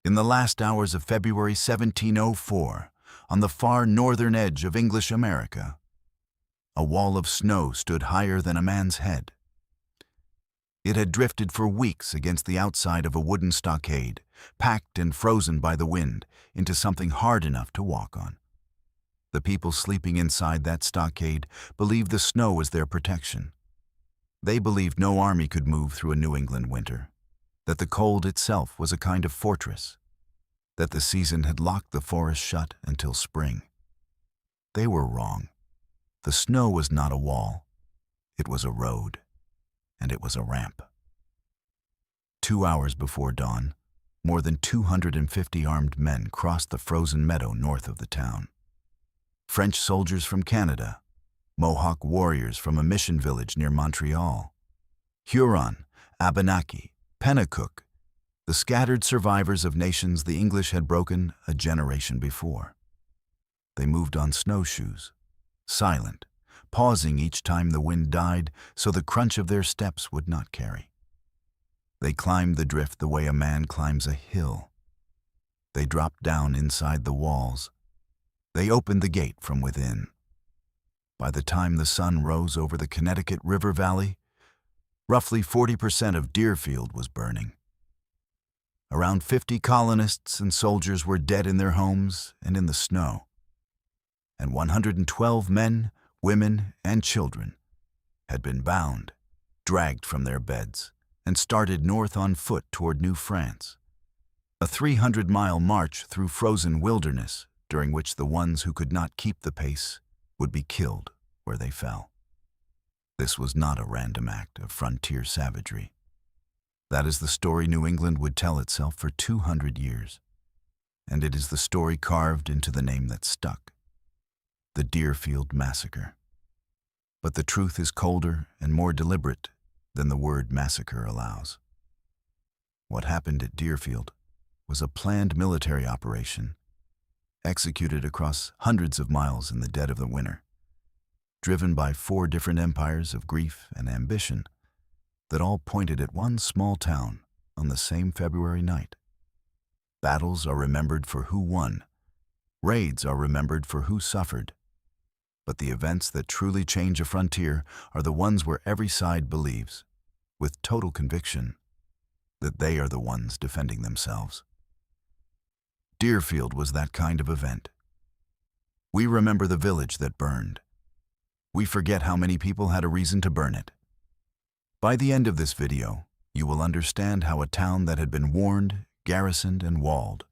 In the last hours of February 1704, on the far northern edge of English America, a wall of snow stood higher than a man's head. It had drifted for weeks against the outside of a wooden stockade, packed and frozen by the wind into something hard enough to walk on. The people sleeping inside that stockade believed the snow was their protection. They believed no army could move through a New England winter, that the cold itself was a kind of fortress, that the season had locked the forest shut until spring. They were wrong. The snow was not a wall. It was a road, and it was a ramp. 2 hours before dawn, more than 250 armed men crossed the frozen meadow north of the town. French soldiers from Canada, Mohawk warriors from a mission village near Montreal, Huron, Abenaki, Pennacook, the scattered survivors of nations the English had broken a generation before. They moved on snowshoes, silent, pausing each time the wind died so the crunch of their steps would not carry. They climbed the drift the way a man climbs a hill. They dropped down inside the walls. They opened the gate from within. By the time the sun rose over the Connecticut River Valley, roughly 40% of Deerfield was burning. Around 50 colonists and soldiers were dead in their homes and in the snow. And 112 men, women, and children had been bound, dragged from their beds, and started north on foot toward New France, a 300-mile march through frozen wilderness during which the ones who could not keep the pace would be killed where they fell. This was not a random act of frontier savagery. That is the story New England would tell itself for 200 years, and it is the story carved into the name that stuck: the Deerfield Massacre. But the truth is colder and more deliberate than the word massacre allows. What happened at Deerfield was a planned military operation, executed across hundreds of miles in the dead of the winter, driven by 4 different empires of grief and ambition that all pointed at one small town on the same February night. Battles are remembered for who won. Raids are remembered for who suffered. But the events that truly change a frontier are the ones where every side believes, with total conviction, that they are the ones defending themselves. Deerfield was that kind of event. We remember the village that burned. We forget how many people had a reason to burn it. By the end of this video, you will understand how a town that had been warned, garrisoned, and walled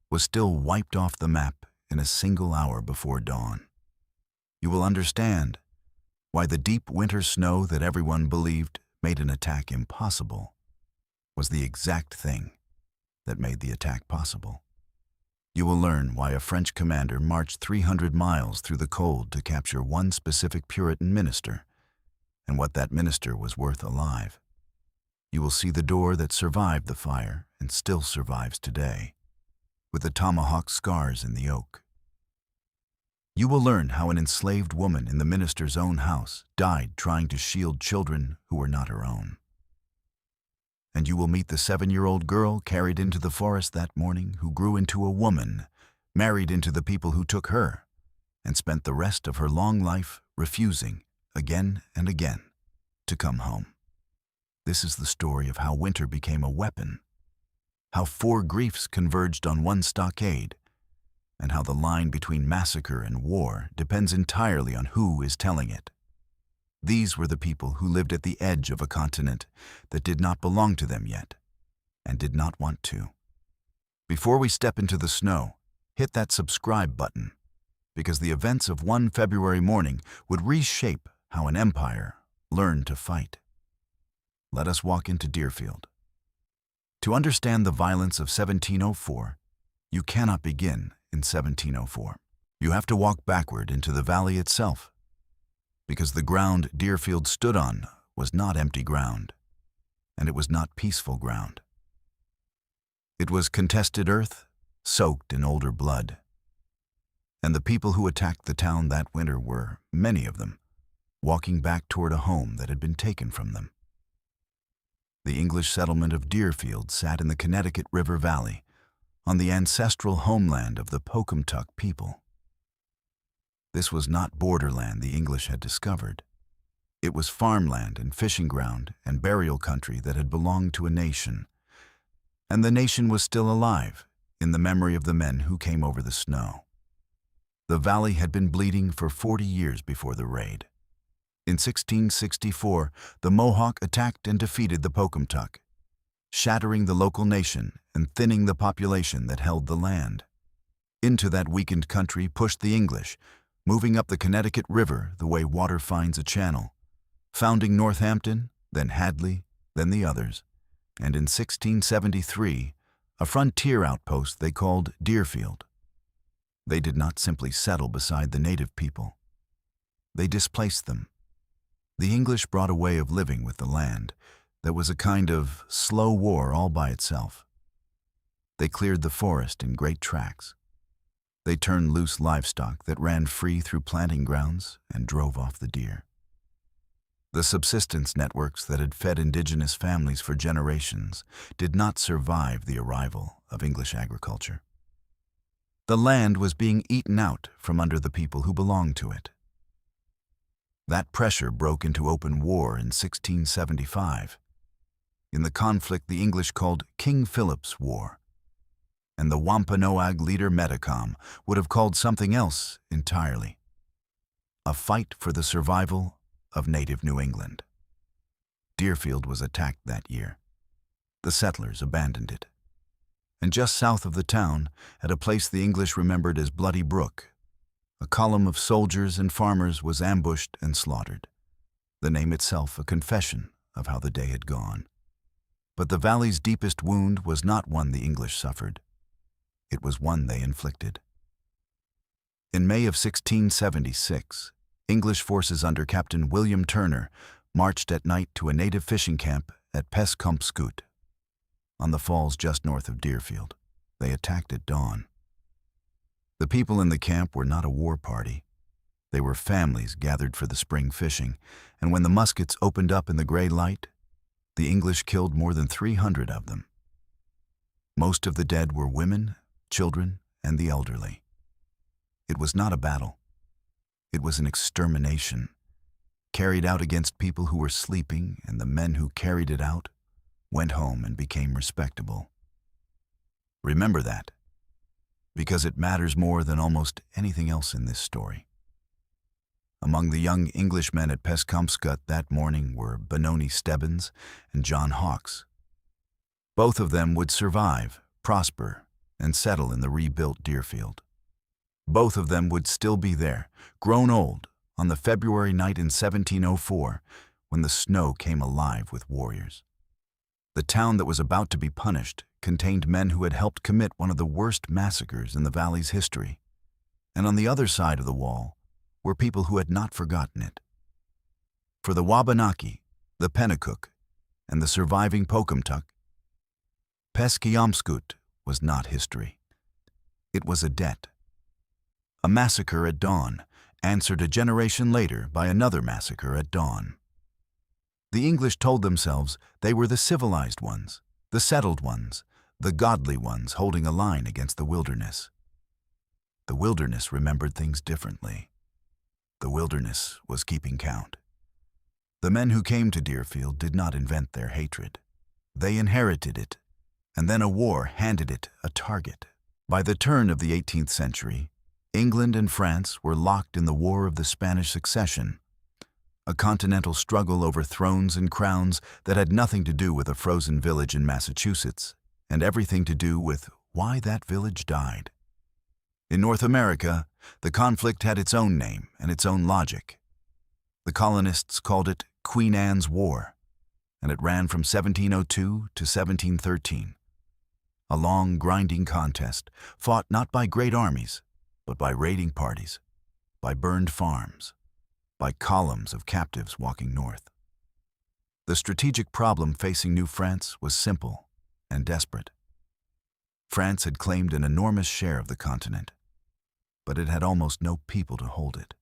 was still wiped off the map in a single hour before dawn. You will understand why the deep winter snow that everyone believed made an attack impossible was the exact thing that made the attack possible. You will learn why a French commander marched 300 miles through the cold to capture one specific Puritan minister, and what that minister was worth alive. You will see the door that survived the fire and still survives today, with the tomahawk scars in the oak. You will learn how an enslaved woman in the minister's own house died trying to shield children who were not her own. And you will meet the 7-year-old girl carried into the forest that morning who grew into a woman, married into the people who took her, and spent the rest of her long life refusing, again and again, to come home. This is the story of how winter became a weapon, how 4 griefs converged on one stockade, and how the line between massacre and war depends entirely on who is telling it. These were the people who lived at the edge of a continent that did not belong to them yet, and did not want to. Before we step into the snow, hit that subscribe button, because the events of one February morning would reshape how an empire learned to fight. Let us walk into Deerfield. To understand the violence of 1704, you cannot begin in 1704. You have to walk backward into the valley itself, because the ground Deerfield stood on was not empty ground, and it was not peaceful ground. It was contested earth, soaked in older blood. And the people who attacked the town that winter were, many of them, walking back toward a home that had been taken from them. The English settlement of Deerfield sat in the Connecticut River Valley, on the ancestral homeland of the Pocumtuck people. This was not borderland the English had discovered. It was farmland and fishing ground and burial country that had belonged to a nation, and the nation was still alive in the memory of the men who came over the snow. The valley had been bleeding for 40 years before the raid. In 1664, the Mohawk attacked and defeated the Pocumtuck, shattering the local nation and thinning the population that held the land. Into that weakened country pushed the English, moving up the Connecticut River the way water finds a channel, founding Northampton, then Hadley, then the others, and in 1673, a frontier outpost they called Deerfield. They did not simply settle beside the native people. They displaced them. The English brought a way of living with the land that was a kind of slow war all by itself. They cleared the forest in great tracts. They turned loose livestock that ran free through planting grounds and drove off the deer. The subsistence networks that had fed indigenous families for generations did not survive the arrival of English agriculture. The land was being eaten out from under the people who belonged to it. That pressure broke into open war in 1675. In the conflict the English called King Philip's War, and the Wampanoag leader Metacom would have called something else entirely: a fight for the survival of native New England. Deerfield was attacked that year. The settlers abandoned it. And just south of the town, at a place the English remembered as Bloody Brook, a column of soldiers and farmers was ambushed and slaughtered, the name itself a confession of how the day had gone. But the valley's deepest wound was not one the English suffered. It was one they inflicted. In May of 1676, English forces under Captain William Turner marched at night to a native fishing camp at Pescompscoot, on the falls just north of Deerfield. They attacked at dawn. The people in the camp were not a war party. They were families gathered for the spring fishing, and when the muskets opened up in the gray light, the English killed more than 300 of them. Most of the dead were women, children, and the elderly. It was not a battle. It was an extermination, carried out against people who were sleeping, and the men who carried it out went home and became respectable. Remember that, because it matters more than almost anything else in this story. Among the young Englishmen at Pescompscoot that morning were Benoni Stebbins and John Hawkes. Both of them would survive, prosper, and settle in the rebuilt Deerfield. Both of them would still be there, grown old, on the February night in 1704, when the snow came alive with warriors. The town that was about to be punished contained men who had helped commit one of the worst massacres in the valley's history. And on the other side of the wall were people who had not forgotten it. For the Wabanaki, the Pennacook, and the surviving Pocumtuck, Pescompscoot was not history. It was a debt. A massacre at dawn, answered a generation later by another massacre at dawn. The English told themselves they were the civilized ones, the settled ones, the godly ones holding a line against the wilderness. The wilderness remembered things differently. The wilderness was keeping count. The men who came to Deerfield did not invent their hatred. They inherited it, and then a war handed it a target. By the turn of the 18th century, England and France were locked in the War of the Spanish Succession, a continental struggle over thrones and crowns that had nothing to do with a frozen village in Massachusetts, and everything to do with why that village died. In North America, the conflict had its own name and its own logic. The colonists called it Queen Anne's War, and it ran from 1702 to 1713. A long, grinding contest, fought not by great armies, but by raiding parties, by burned farms, by columns of captives walking north. The strategic problem facing New France was simple and desperate. France had claimed an enormous share of the continent, but it had almost no people to hold it.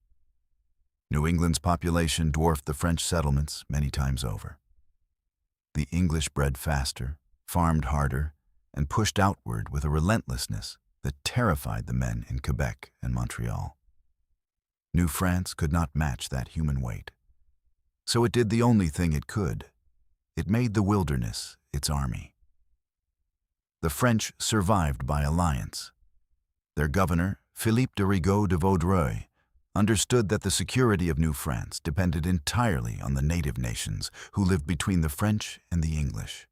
New England's population dwarfed the French settlements many times over. The English bred faster, farmed harder, and pushed outward with a relentlessness that terrified the men in Quebec and Montreal. New France could not match that human weight. So it did the only thing it could. It made the wilderness its army. The French survived by alliance. Their governor, Philippe de Rigaud de Vaudreuil, understood that the security of New France depended entirely on the native nations who lived between the French and the English.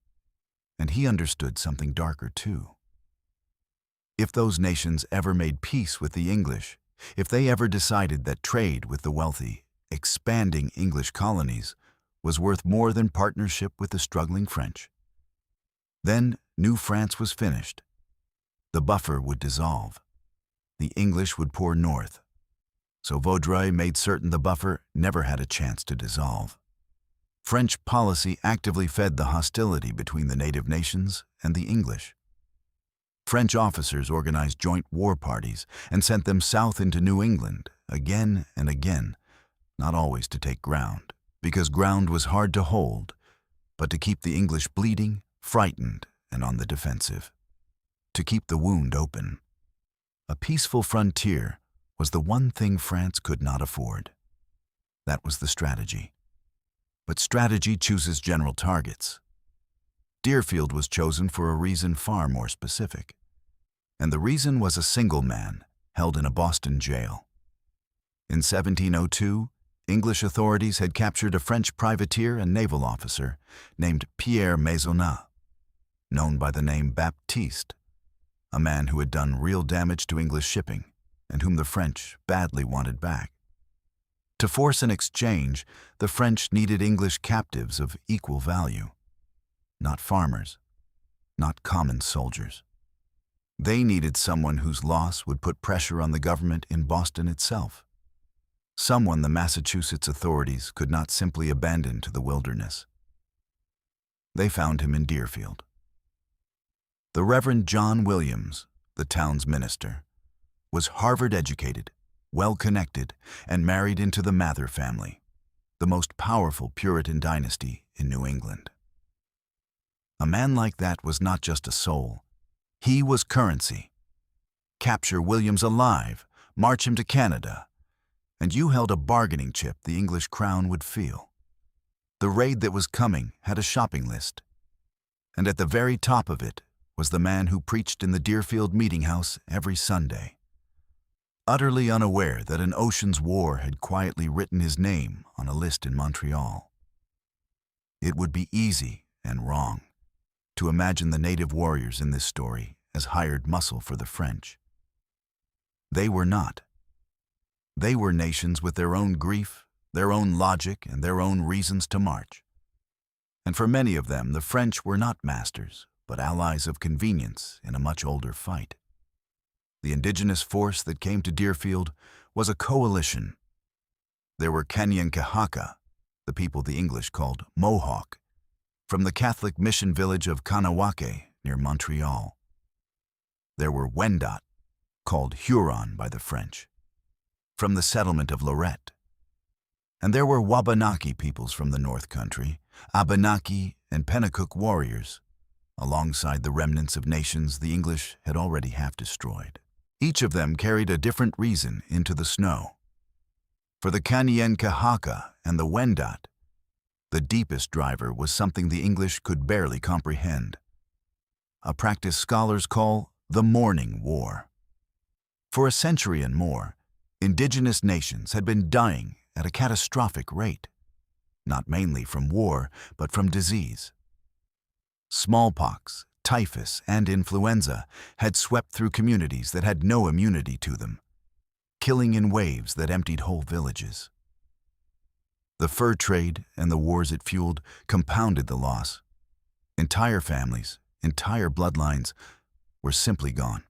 And he understood something darker too. If those nations ever made peace with the English, if they ever decided that trade with the wealthy, expanding English colonies was worth more than partnership with the struggling French, then New France was finished. The buffer would dissolve. The English would pour north. So Vaudreuil made certain the buffer never had a chance to dissolve. French policy actively fed the hostility between the native nations and the English. French officers organized joint war parties and sent them south into New England again and again, not always to take ground, because ground was hard to hold, but to keep the English bleeding, frightened, and on the defensive, to keep the wound open. A peaceful frontier was the one thing France could not afford. That was the strategy. But strategy chooses general targets. Deerfield was chosen for a reason far more specific. And the reason was a single man held in a Boston jail. In 1702, English authorities had captured a French privateer and naval officer named Pierre Maisonnat, known by the name Baptiste, a man who had done real damage to English shipping and whom the French badly wanted back. To force an exchange, the French needed English captives of equal value, not farmers, not common soldiers. They needed someone whose loss would put pressure on the government in Boston itself, someone the Massachusetts authorities could not simply abandon to the wilderness. They found him in Deerfield. The Reverend John Williams, the town's minister, was Harvard-educated, well-connected, and married into the Mather family, the most powerful Puritan dynasty in New England. A man like that was not just a soul. He was currency. Capture Williams alive, march him to Canada, and you held a bargaining chip the English crown would feel. The raid that was coming had a shopping list, and at the very top of it was the man who preached in the Deerfield meeting house every Sunday, utterly unaware that an ocean's war had quietly written his name on a list in Montreal. It would be easy and wrong to imagine the native warriors in this story as hired muscle for the French. They were not. They were nations with their own grief, their own logic, and their own reasons to march. And for many of them, the French were not masters, but allies of convenience in a much older fight. The indigenous force that came to Deerfield was a coalition. There were Kanien'kehá:ka, the people the English called Mohawk, from the Catholic mission village of Kahnawake near Montreal. There were Wendat, called Huron by the French, from the settlement of Lorette. And there were Wabanaki peoples from the North Country, Abenaki and Pennacook warriors, alongside the remnants of nations the English had already half destroyed. Each of them carried a different reason into the snow. For the Kanien'kehá:ka and the Wendat, the deepest driver was something the English could barely comprehend, a practice scholars call the Morning War. For a century and more, indigenous nations had been dying at a catastrophic rate, not mainly from war, but from disease. Smallpox, typhus, and influenza had swept through communities that had no immunity to them, killing in waves that emptied whole villages. The fur trade and the wars it fueled compounded the loss. Entire families, entire bloodlines were simply gone.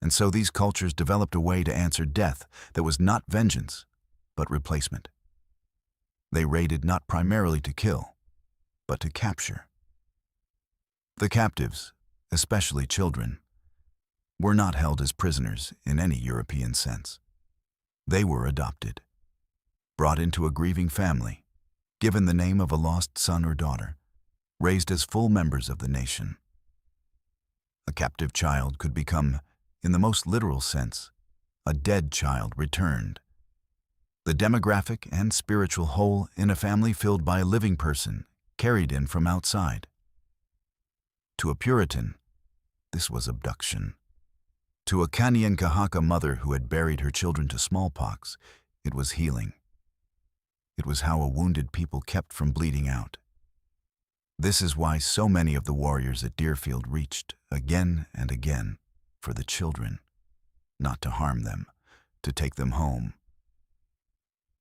And so these cultures developed a way to answer death that was not vengeance, but replacement. They raided not primarily to kill, but to capture. The captives, especially children, were not held as prisoners in any European sense. They were adopted, brought into a grieving family, given the name of a lost son or daughter, raised as full members of the nation. A captive child could become, in the most literal sense, a dead child returned. The demographic and spiritual hole in a family filled by a living person carried in from outside. To a Puritan, this was abduction. To a Kanien'kehá:ka mother who had buried her children to smallpox, it was healing. It was how a wounded people kept from bleeding out. This is why so many of the warriors at Deerfield reached again and again for the children, not to harm them, to take them home.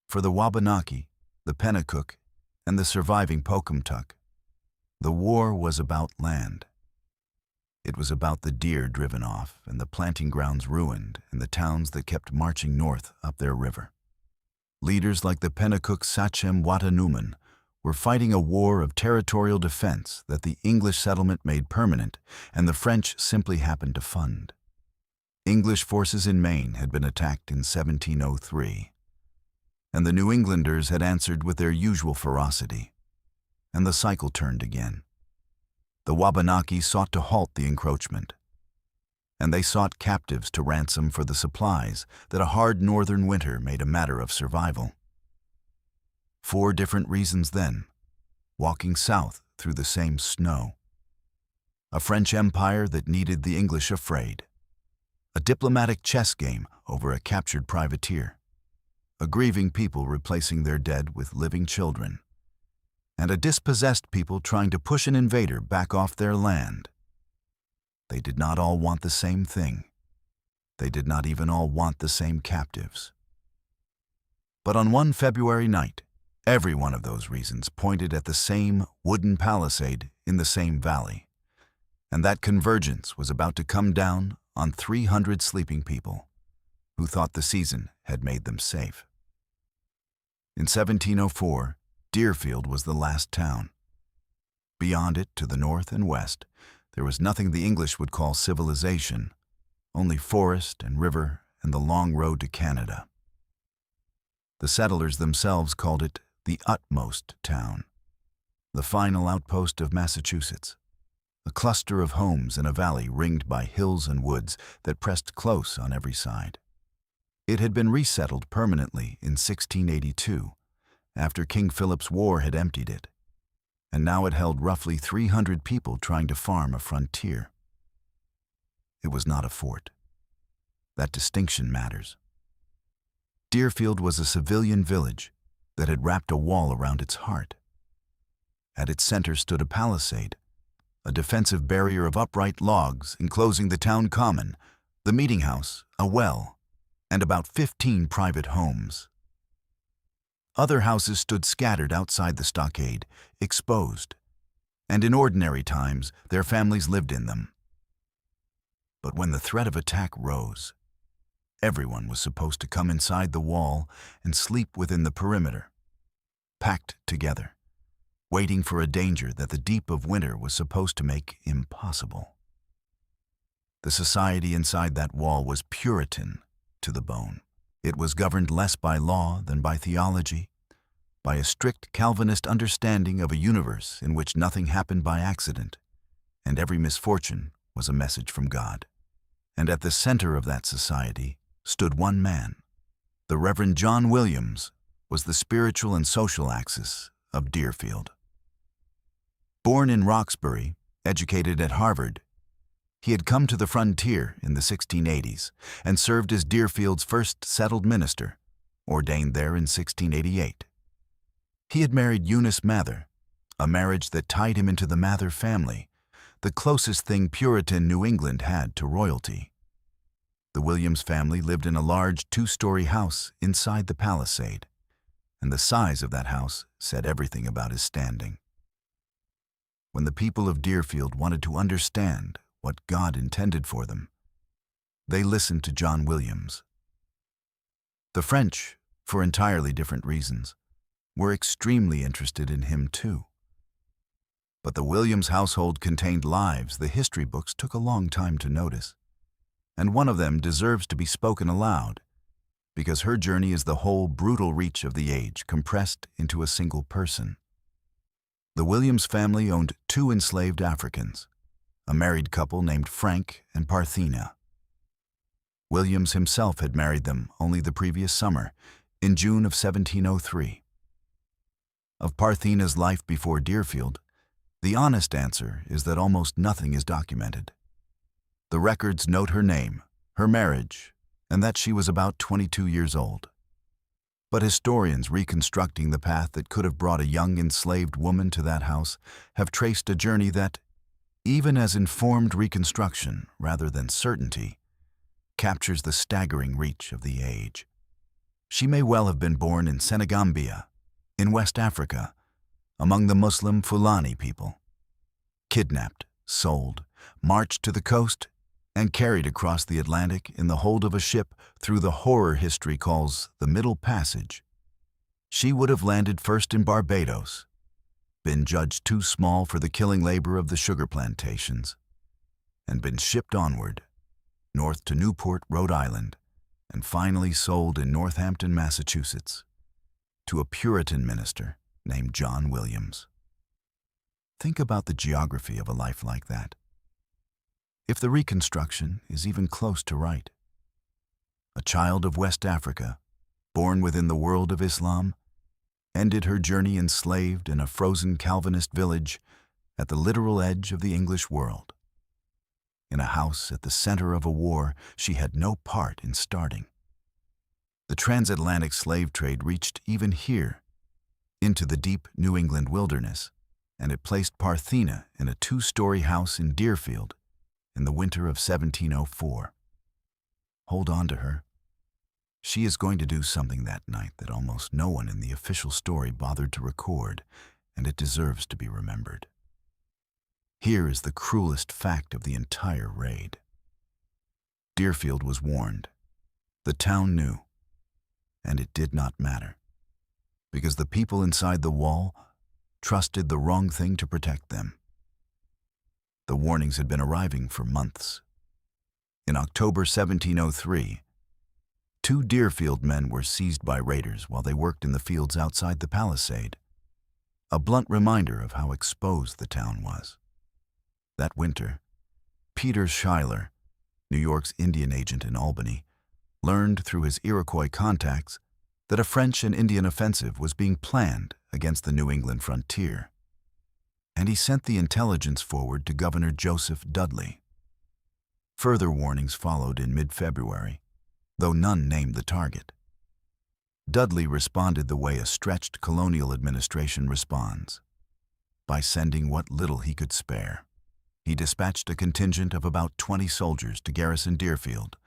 For the Wabanaki, the Pennacook, and the surviving Pocumtuck, the war was about land. It was about the deer driven off and the planting grounds ruined and the towns that kept marching north up their river. Leaders like the Pennacook Sachem Watanuman were fighting a war of territorial defense that the English settlement made permanent and the French simply happened to fund. English forces in Maine had been attacked in 1703, and the New Englanders had answered with their usual ferocity, and the cycle turned again. The Wabanaki sought to halt the encroachment, and they sought captives to ransom for the supplies that a hard northern winter made a matter of survival. 4 different reasons then, walking south through the same snow. A French empire that needed the English afraid. A diplomatic chess game over a captured privateer. A grieving people replacing their dead with living children. And a dispossessed people trying to push an invader back off their land. They did not all want the same thing. They did not even all want the same captives. But on one February night, every one of those reasons pointed at the same wooden palisade in the same valley, and that convergence was about to come down on 300 sleeping people who thought the season had made them safe. In 1704, Deerfield was the last town. Beyond it, to the north and west, there was nothing the English would call civilization, only forest and river and the long road to Canada. The settlers themselves called it the utmost town, the final outpost of Massachusetts, a cluster of homes in a valley ringed by hills and woods that pressed close on every side. It had been resettled permanently in 1682, after King Philip's War had emptied it, and now it held roughly 300 people trying to farm a frontier. It was not a fort. That distinction matters. Deerfield was a civilian village that had wrapped a wall around its heart. At its center stood a palisade, a defensive barrier of upright logs enclosing the town common, the meeting house, a well, and about 15 private homes. Other houses stood scattered outside the stockade, exposed, and in ordinary times their families lived in them. But when the threat of attack rose, everyone was supposed to come inside the wall and sleep within the perimeter, packed together, waiting for a danger that the deep of winter was supposed to make impossible. The society inside that wall was Puritan to the bone. It was governed less by law than by theology, by a strict Calvinist understanding of a universe in which nothing happened by accident, and every misfortune was a message from God. And at the center of that society stood one man. The Reverend John Williams was the spiritual and social axis of Deerfield. Born in Roxbury, educated at Harvard, he had come to the frontier in the 1680s and served as Deerfield's first settled minister, ordained there in 1688. He had married Eunice Mather, a marriage that tied him into the Mather family, the closest thing Puritan New England had to royalty. The Williams family lived in a large 2-story house inside the palisade, and the size of that house said everything about his standing. When the people of Deerfield wanted to understand what God intended for them, they listened to John Williams. The French, for entirely different reasons, were extremely interested in him too. But the Williams household contained lives the history books took a long time to notice, and one of them deserves to be spoken aloud, because her journey is the whole brutal reach of the age compressed into a single person. The Williams family owned 2 enslaved Africans, a married couple named Frank and Parthena. Williams himself had married them only the previous summer, in June of 1703. Of Parthena's life before Deerfield, the honest answer is that almost nothing is documented. The records note her name, her marriage, and that she was about 22 years old. But historians reconstructing the path that could have brought a young enslaved woman to that house have traced a journey that, even as informed reconstruction rather than certainty, captures the staggering reach of the age. She may well have been born in Senegambia, in West Africa, among the Muslim Fulani people. Kidnapped, sold, marched to the coast, and carried across the Atlantic in the hold of a ship through the horror history calls the Middle Passage. She would have landed first in Barbados, been judged too small for the killing labor of the sugar plantations, and been shipped onward, north to Newport, Rhode Island, and finally sold in Northampton, Massachusetts, to a Puritan minister named John Williams. Think about the geography of a life like that. If the reconstruction is even close to right, a child of West Africa, born within the world of Islam, ended her journey enslaved in a frozen Calvinist village at the literal edge of the English world, in a house at the center of a war she had no part in starting. The transatlantic slave trade reached even here, into the deep New England wilderness, and it placed Parthena in a 2-story house in Deerfield in the winter of 1704. Hold on to her. She is going to do something that night that almost no one in the official story bothered to record, and it deserves to be remembered. Here is the cruelest fact of the entire raid. Deerfield was warned. The town knew. And it did not matter, because the people inside the wall trusted the wrong thing to protect them. The warnings had been arriving for months. In October 1703, 2 Deerfield men were seized by raiders while they worked in the fields outside the palisade, a blunt reminder of how exposed the town was. That winter, Peter Schuyler, New York's Indian agent in Albany, learned through his Iroquois contacts that a French and Indian offensive was being planned against the New England frontier, and he sent the intelligence forward to Governor Joseph Dudley. Further warnings followed in mid-February, though none named the target. Dudley responded the way a stretched colonial administration responds, by sending what little he could spare. He dispatched a contingent of about 20 soldiers to garrison Deerfield,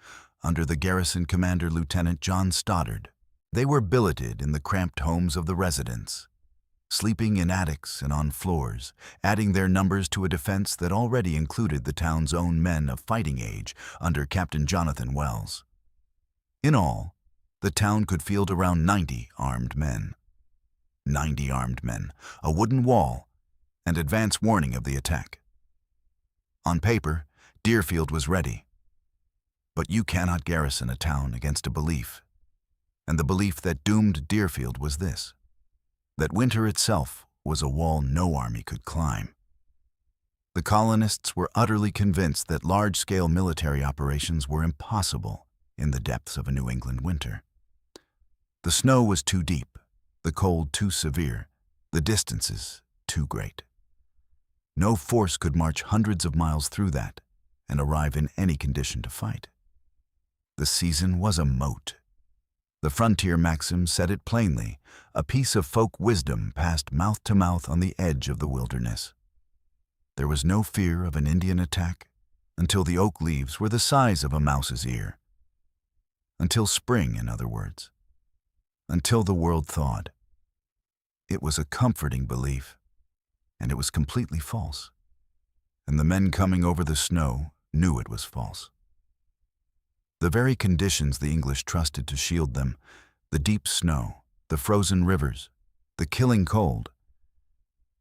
under the garrison commander Lieutenant John Stoddard. They were billeted in the cramped homes of the residents, sleeping in attics and on floors, adding their numbers to a defense that already included the town's own men of fighting age under Captain Jonathan Wells. In all, the town could field around 90 armed men. 90 armed men, a wooden wall, and advance warning of the attack. On paper, Deerfield was ready. But you cannot garrison a town against a belief, and the belief that doomed Deerfield was this: that winter itself was a wall no army could climb. The colonists were utterly convinced that large-scale military operations were impossible in the depths of a New England winter. The snow was too deep, the cold too severe, the distances too great. No force could march hundreds of miles through that and arrive in any condition to fight. The season was a moat. The frontier maxim said it plainly, a piece of folk wisdom passed mouth to mouth on the edge of the wilderness. There was no fear of an Indian attack until the oak leaves were the size of a mouse's ear. Until spring, in other words. Until the world thawed. It was a comforting belief, and it was completely false. And the men coming over the snow knew it was false. The very conditions the English trusted to shield them, the deep snow, the frozen rivers, the killing cold,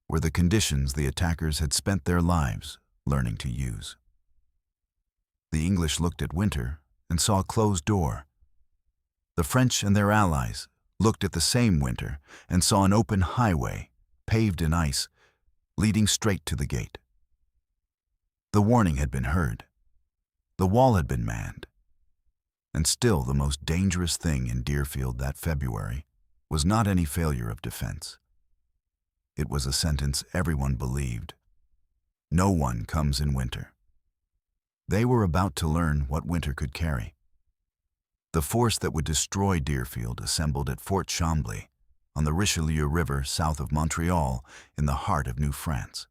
were the conditions the attackers had spent their lives learning to use. The English looked at winter and saw a closed door. The French and their allies looked at the same winter and saw an open highway, paved in ice, leading straight to the gate. The warning had been heard. The wall had been manned. And still the most dangerous thing in Deerfield that February was not any failure of defense. It was a sentence everyone believed. No one comes in winter. They were about to learn what winter could carry. The force that would destroy Deerfield assembled at Fort Chambly on the Richelieu River south of Montreal in the heart of New France.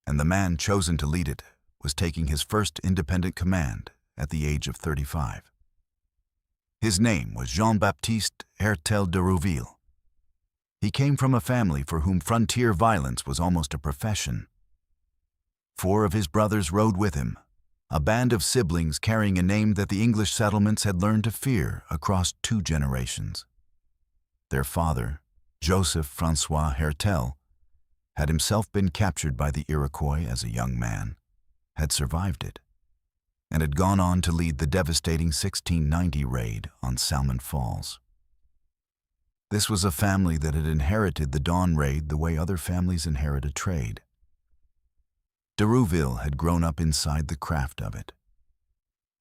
And the man chosen to lead it was taking his first independent command at the age of 35. His name was Jean-Baptiste Hertel de Rouville. He came from a family for whom frontier violence was almost a profession. 4 of his brothers rode with him, a band of siblings carrying a name that the English settlements had learned to fear across 2 generations. Their father, Joseph Francois Hertel, had himself been captured by the Iroquois as a young man, had survived it, and had gone on to lead the devastating 1690 raid on Salmon Falls. This was a family that had inherited the Dawn raid the way other families inherit a trade. De Rouville had grown up inside the craft of it.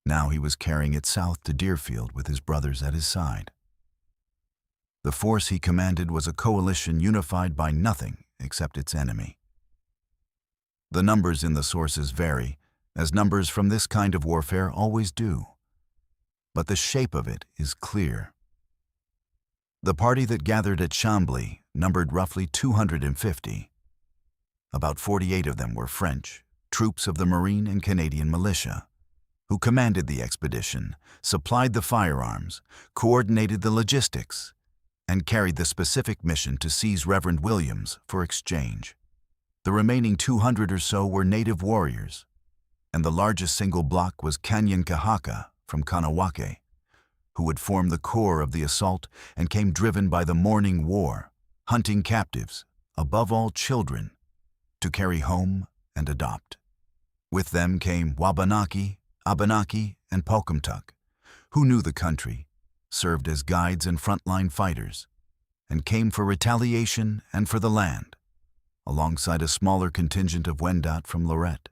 Now he was carrying it south to Deerfield with his brothers at his side. The force he commanded was a coalition unified by nothing except its enemy. The numbers in the sources vary, as numbers from this kind of warfare always do. But the shape of it is clear. The party that gathered at Chambly numbered roughly 250. About 48 of them were French, troops of the Marine and Canadian militia, who commanded the expedition, supplied the firearms, coordinated the logistics, and carried the specific mission to seize Reverend Williams for exchange. The remaining 200 or so were native warriors, and the largest single block was Kanyakahaka from Kanawake, who would form the core of the assault and came driven by the morning war, hunting captives, above all children, to carry home and adopt. With them came Wabanaki, Abenaki, and Pocumtuck, who knew the country, served as guides and frontline fighters, and came for retaliation and for the land, alongside a smaller contingent of Wendat from Lorette,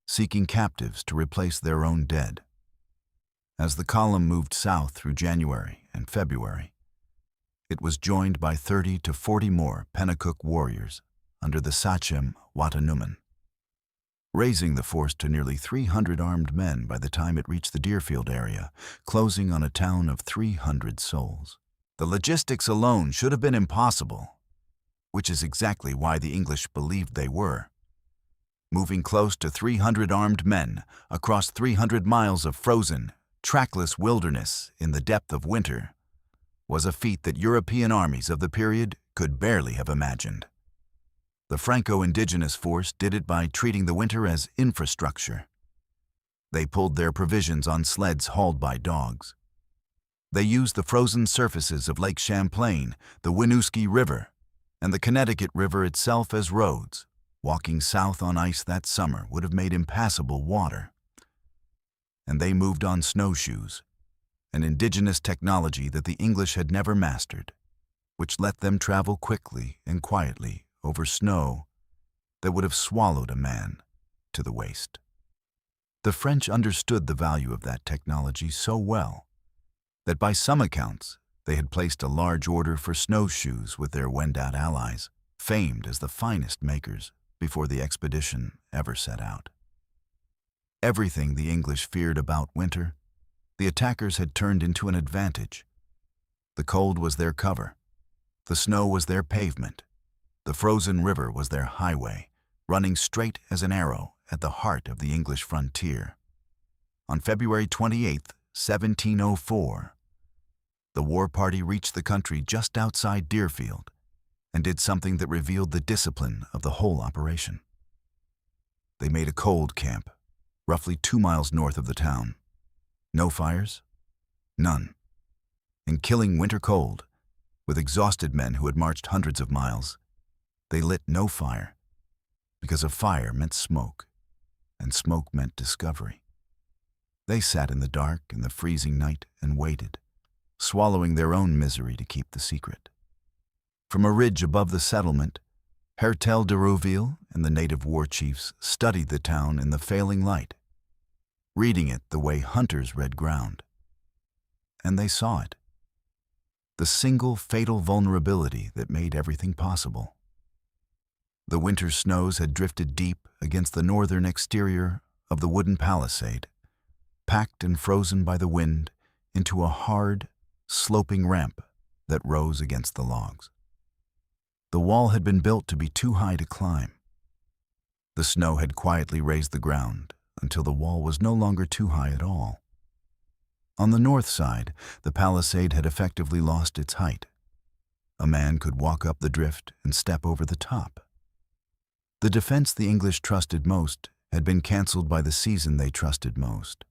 seeking captives to replace their own dead. As the column moved south through January and February, it was joined by 30 to 40 more Pennacook warriors under the Sachem Watanuman, raising the force to nearly 300 armed men by the time it reached the Deerfield area, closing on a town of 300 souls. The logistics alone should have been impossible, which is exactly why the English believed they were. Moving close to 300 armed men across 300 miles of frozen, trackless wilderness in the depth of winter was a feat that European armies of the period could barely have imagined. The Franco-Indigenous force did it by treating the winter as infrastructure. They pulled their provisions on sleds hauled by dogs. They used the frozen surfaces of Lake Champlain, the Winooski River, and the Connecticut River itself as roads. Walking south on ice that summer would have made impassable water. And they moved on snowshoes, an indigenous technology that the English had never mastered, which let them travel quickly and quietly over snow that would have swallowed a man to the waist. The French understood the value of that technology so well that by some accounts they had placed a large order for snowshoes with their Wendat allies, famed as the finest makers, before the expedition ever set out. Everything the English feared about winter, the attackers had turned into an advantage. The cold was their cover. The snow was their pavement. The frozen river was their highway, running straight as an arrow at the heart of the English frontier. On February 28, 1704, the war party reached the country just outside Deerfield and did something that revealed the discipline of the whole operation. They made a cold camp, roughly 2 miles north of the town. No fires? None. In killing winter cold, with exhausted men who had marched hundreds of miles, they lit no fire, because a fire meant smoke, and smoke meant discovery. They sat in the dark in the freezing night and waited, swallowing their own misery to keep the secret. From a ridge above the settlement, Hertel de Rouville and the native war chiefs studied the town in the failing light, reading it the way hunters read ground. And they saw it. The single fatal vulnerability that made everything possible. The winter snows had drifted deep against the northern exterior of the wooden palisade, packed and frozen by the wind into a hard, sloping ramp that rose against the logs. The wall had been built to be too high to climb. The snow had quietly raised the ground until the wall was no longer too high at all. On the north side, the palisade had effectively lost its height. A man could walk up the drift and step over the top. The defense the English trusted most had been cancelled by the season they trusted most.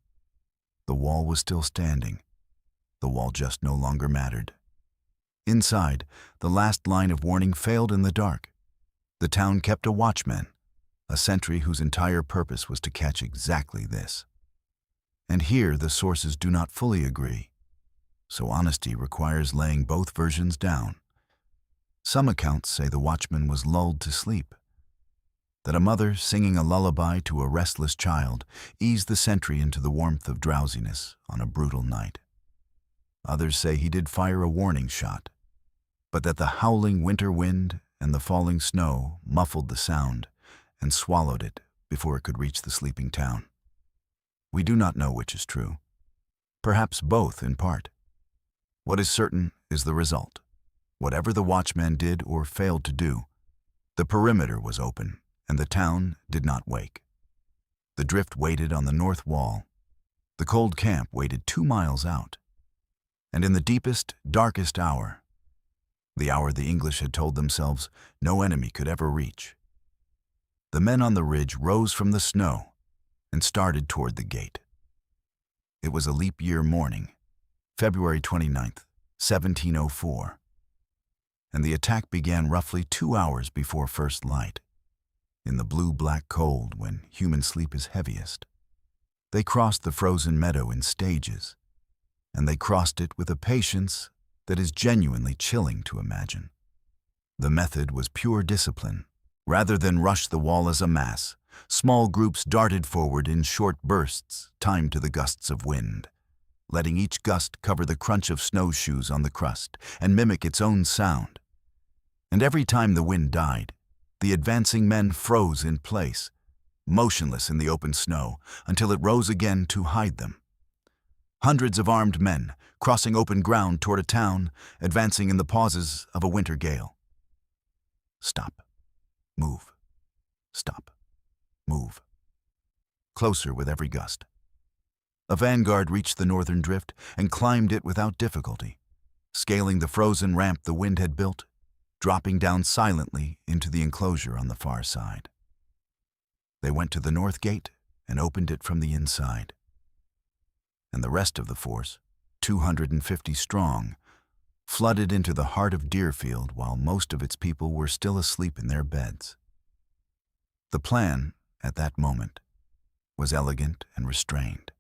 The wall was still standing. The wall just no longer mattered. Inside, the last line of warning failed in the dark. The town kept a watchman, a sentry whose entire purpose was to catch exactly this. And here the sources do not fully agree, so honesty requires laying both versions down. Some accounts say the watchman was lulled to sleep, that a mother singing a lullaby to a restless child eased the sentry into the warmth of drowsiness on a brutal night. Others say he did fire a warning shot, but that the howling winter wind and the falling snow muffled the sound and swallowed it before it could reach the sleeping town. We do not know which is true. Perhaps both in part. What is certain is the result. Whatever the watchman did or failed to do, the perimeter was open and the town did not wake. The drift waited on the north wall. The cold camp waited 2 miles out. And in the deepest, darkest hour, the hour the English had told themselves no enemy could ever reach, the men on the ridge rose from the snow and started toward the gate. It was a leap year morning, February 29th, 1704, and the attack began roughly 2 hours before first light, in the blue-black cold when human sleep is heaviest. They crossed the frozen meadow in stages, and they crossed it with a patience that is genuinely chilling to imagine. The method was pure discipline. Rather than rush the wall as a mass, small groups darted forward in short bursts timed to the gusts of wind, letting each gust cover the crunch of snowshoes on the crust and mimic its own sound. And every time the wind died, the advancing men froze in place, motionless in the open snow, until it rose again to hide them. Hundreds of armed men, crossing open ground toward a town, advancing in the pauses of a winter gale. Stop. Move. Stop. Move. Closer with every gust. A vanguard reached the northern drift and climbed it without difficulty, scaling the frozen ramp the wind had built, dropping down silently into the enclosure on the far side. They went to the north gate and opened it from the inside. And the rest of the force, 250 strong, flooded into the heart of Deerfield while most of its people were still asleep in their beds. The plan, at that moment, was elegant and restrained.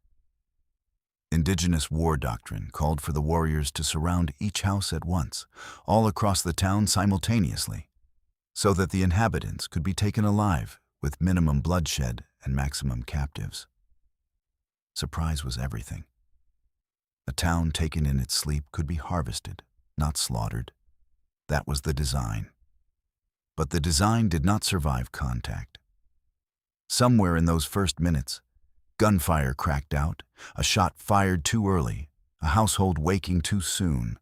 Indigenous war doctrine called for the warriors to surround each house at once, all across the town simultaneously, so that the inhabitants could be taken alive with minimum bloodshed and maximum captives. Surprise was everything. A town taken in its sleep could be harvested, not slaughtered. That was the design. But the design did not survive contact. Somewhere in those first minutes, gunfire cracked out, a shot fired too early, a household waking too soon,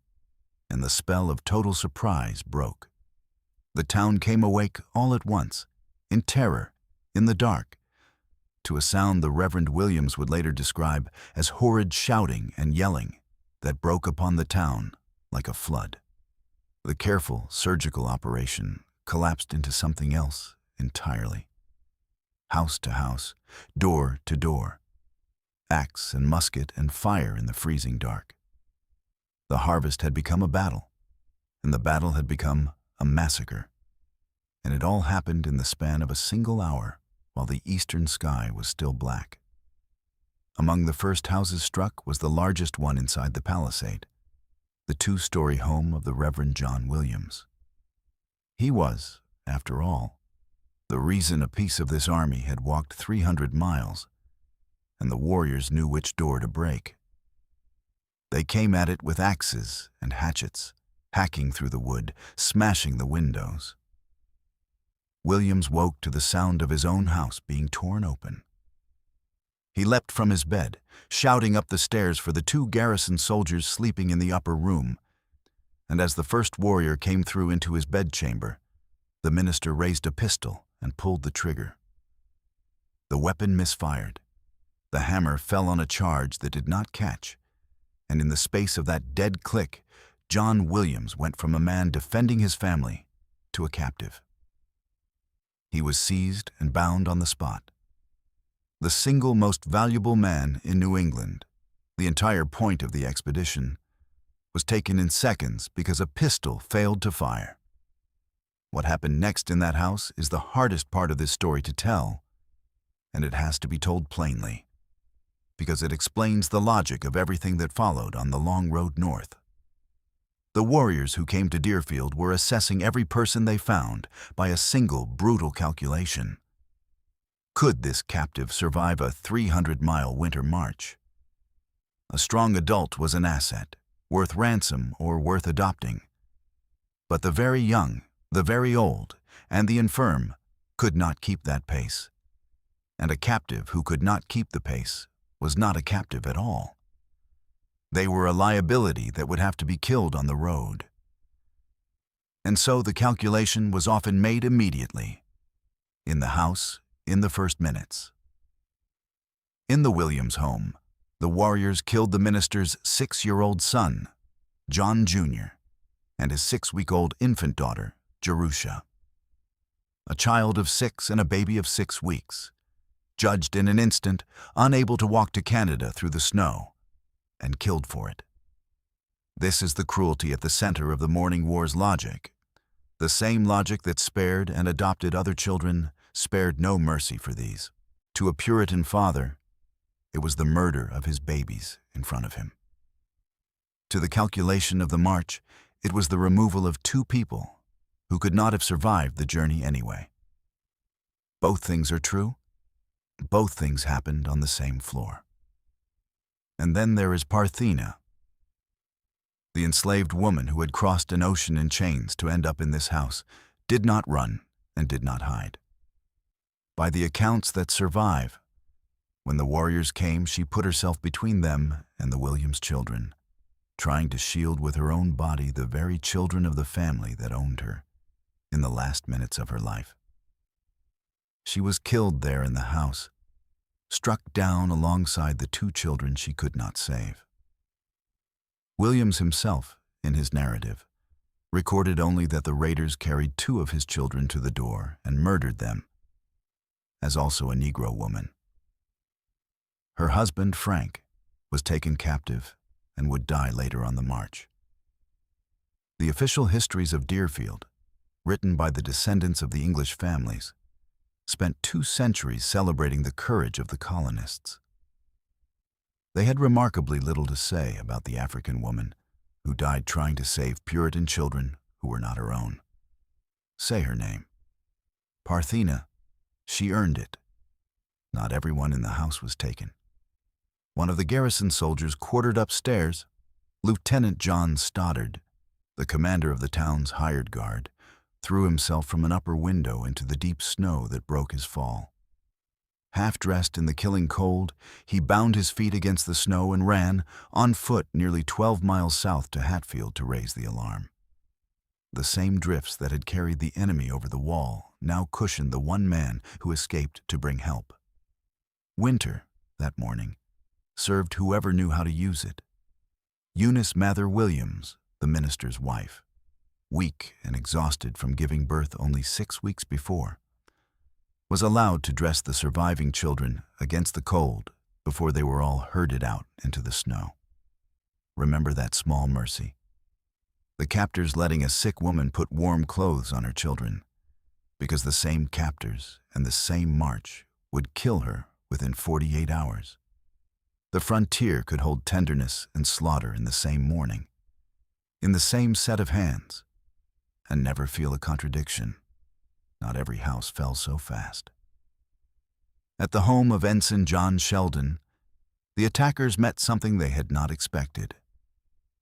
and the spell of total surprise broke. The town came awake all at once, in terror, in the dark, to a sound the Reverend Williams would later describe as horrid shouting and yelling that broke upon the town like a flood. The careful surgical operation collapsed into something else entirely. House to house, door to door, axe and musket and fire in the freezing dark. The harvest had become a battle, and the battle had become a massacre. And it all happened in the span of a single hour, while the eastern sky was still black. Among the first houses struck was the largest one inside the palisade, the 2-story home of the Reverend John Williams. He was, after all, the reason a piece of this army had walked 300 miles, and the warriors knew which door to break. They came at it with axes and hatchets, hacking through the wood, smashing the windows. Williams woke to the sound of his own house being torn open. He leapt from his bed, shouting up the stairs for the 2 garrison soldiers sleeping in the upper room, and as the first warrior came through into his bedchamber, the minister raised a pistol and pulled the trigger. The weapon misfired. The hammer fell on a charge that did not catch, and in the space of that dead click, John Williams went from a man defending his family to a captive. He was seized and bound on the spot. The single most valuable man in New England, the entire point of the expedition, was taken in seconds because a pistol failed to fire. What happened next in that house is the hardest part of this story to tell, and it has to be told plainly, because it explains the logic of everything that followed on the long road north. The warriors who came to Deerfield were assessing every person they found by a single brutal calculation. Could this captive survive a 300-mile winter march? A strong adult was an asset, worth ransom or worth adopting. But the very young, the very old, and the infirm could not keep that pace. And a captive who could not keep the pace was not a captive at all. They were a liability that would have to be killed on the road. And so the calculation was often made immediately, in the house, in the first minutes. In the Williams home, the warriors killed the minister's 6-year-old son, John Jr., and his 6-week-old infant daughter, Jerusha. A child of 6 and a baby of 6 weeks, judged in an instant, unable to walk to Canada through the snow, and killed for it. This is the cruelty at the center of the morning war's logic. The same logic that spared and adopted other children spared no mercy for these. To a Puritan father, it was the murder of his babies in front of him. To the calculation of the march, it was the removal of 2 people who could not have survived the journey anyway. Both things are true. Both things happened on the same floor. And then there is Parthena, the enslaved woman who had crossed an ocean in chains to end up in this house, did not run and did not hide. By the accounts that survive, when the warriors came, she put herself between them and the Williams children, trying to shield with her own body the very children of the family that owned her in the last minutes of her life. She was killed there in the house, struck down alongside the 2 children she could not save. Williams himself, in his narrative, recorded only that the raiders carried 2 of his children to the door and murdered them, as also a Negro woman. Her husband, Frank, was taken captive and would die later on the march. The official histories of Deerfield, written by the descendants of the English families, spent 2 centuries celebrating the courage of the colonists. They had remarkably little to say about the African woman who died trying to save Puritan children who were not her own. Say her name. Parthena. She earned it. Not everyone in the house was taken. One of the garrison soldiers quartered upstairs, Lieutenant John Stoddard, the commander of the town's hired guard, threw himself from an upper window into the deep snow that broke his fall. Half-dressed in the killing cold, he bound his feet against the snow and ran, on foot, nearly 12 miles south to Hatfield to raise the alarm. The same drifts that had carried the enemy over the wall now cushioned the one man who escaped to bring help. Winter, that morning, served whoever knew how to use it. Eunice Mather Williams, the minister's wife, weak and exhausted from giving birth only 6 weeks before, was allowed to dress the surviving children against the cold before they were all herded out into the snow. Remember that small mercy. The captors letting a sick woman put warm clothes on her children, because the same captors and the same march would kill her within 48 hours. The frontier could hold tenderness and slaughter in the same morning, in the same set of hands, and never feel a contradiction. not every house fell so fast. At the home of Ensign John Sheldon, the attackers met something they had not expected: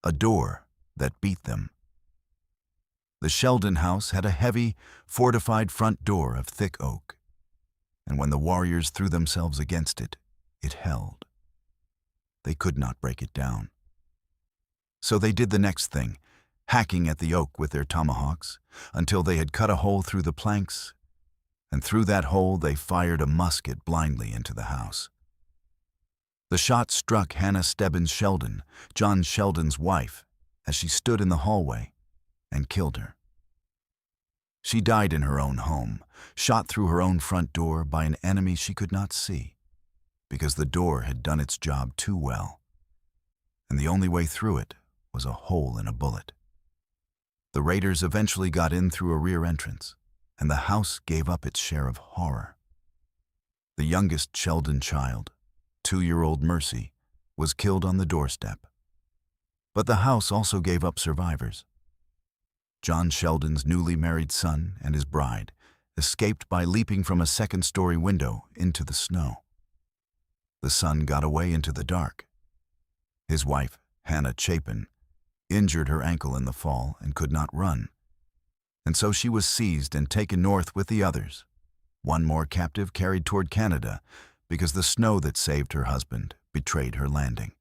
a door that beat them. The Sheldon house had a heavy, fortified front door of thick oak, and when the warriors threw themselves against it, it held. They could not break it down. So they did the next thing, hacking at the oak with their tomahawks until they had cut a hole through the planks, and through that hole they fired a musket blindly into the house. The shot struck Hannah Stebbins Sheldon, John Sheldon's wife, as she stood in the hallway, and killed her. She died in her own home, shot through her own front door by an enemy she could not see, because the door had done its job too well, and the only way through it was a hole in a bullet. The raiders eventually got in through a rear entrance, and the house gave up its share of horror. The youngest Sheldon child, 2-year-old Mercy, was killed on the doorstep. But the house also gave up survivors. John Sheldon's newly married son and his bride escaped by leaping from a second-story window into the snow. The son got away into the dark. His wife, Hannah Chapin, injured her ankle in the fall and could not run, and so she was seized and taken north with the others, one more captive carried toward Canada because the snow that saved her husband betrayed her landing.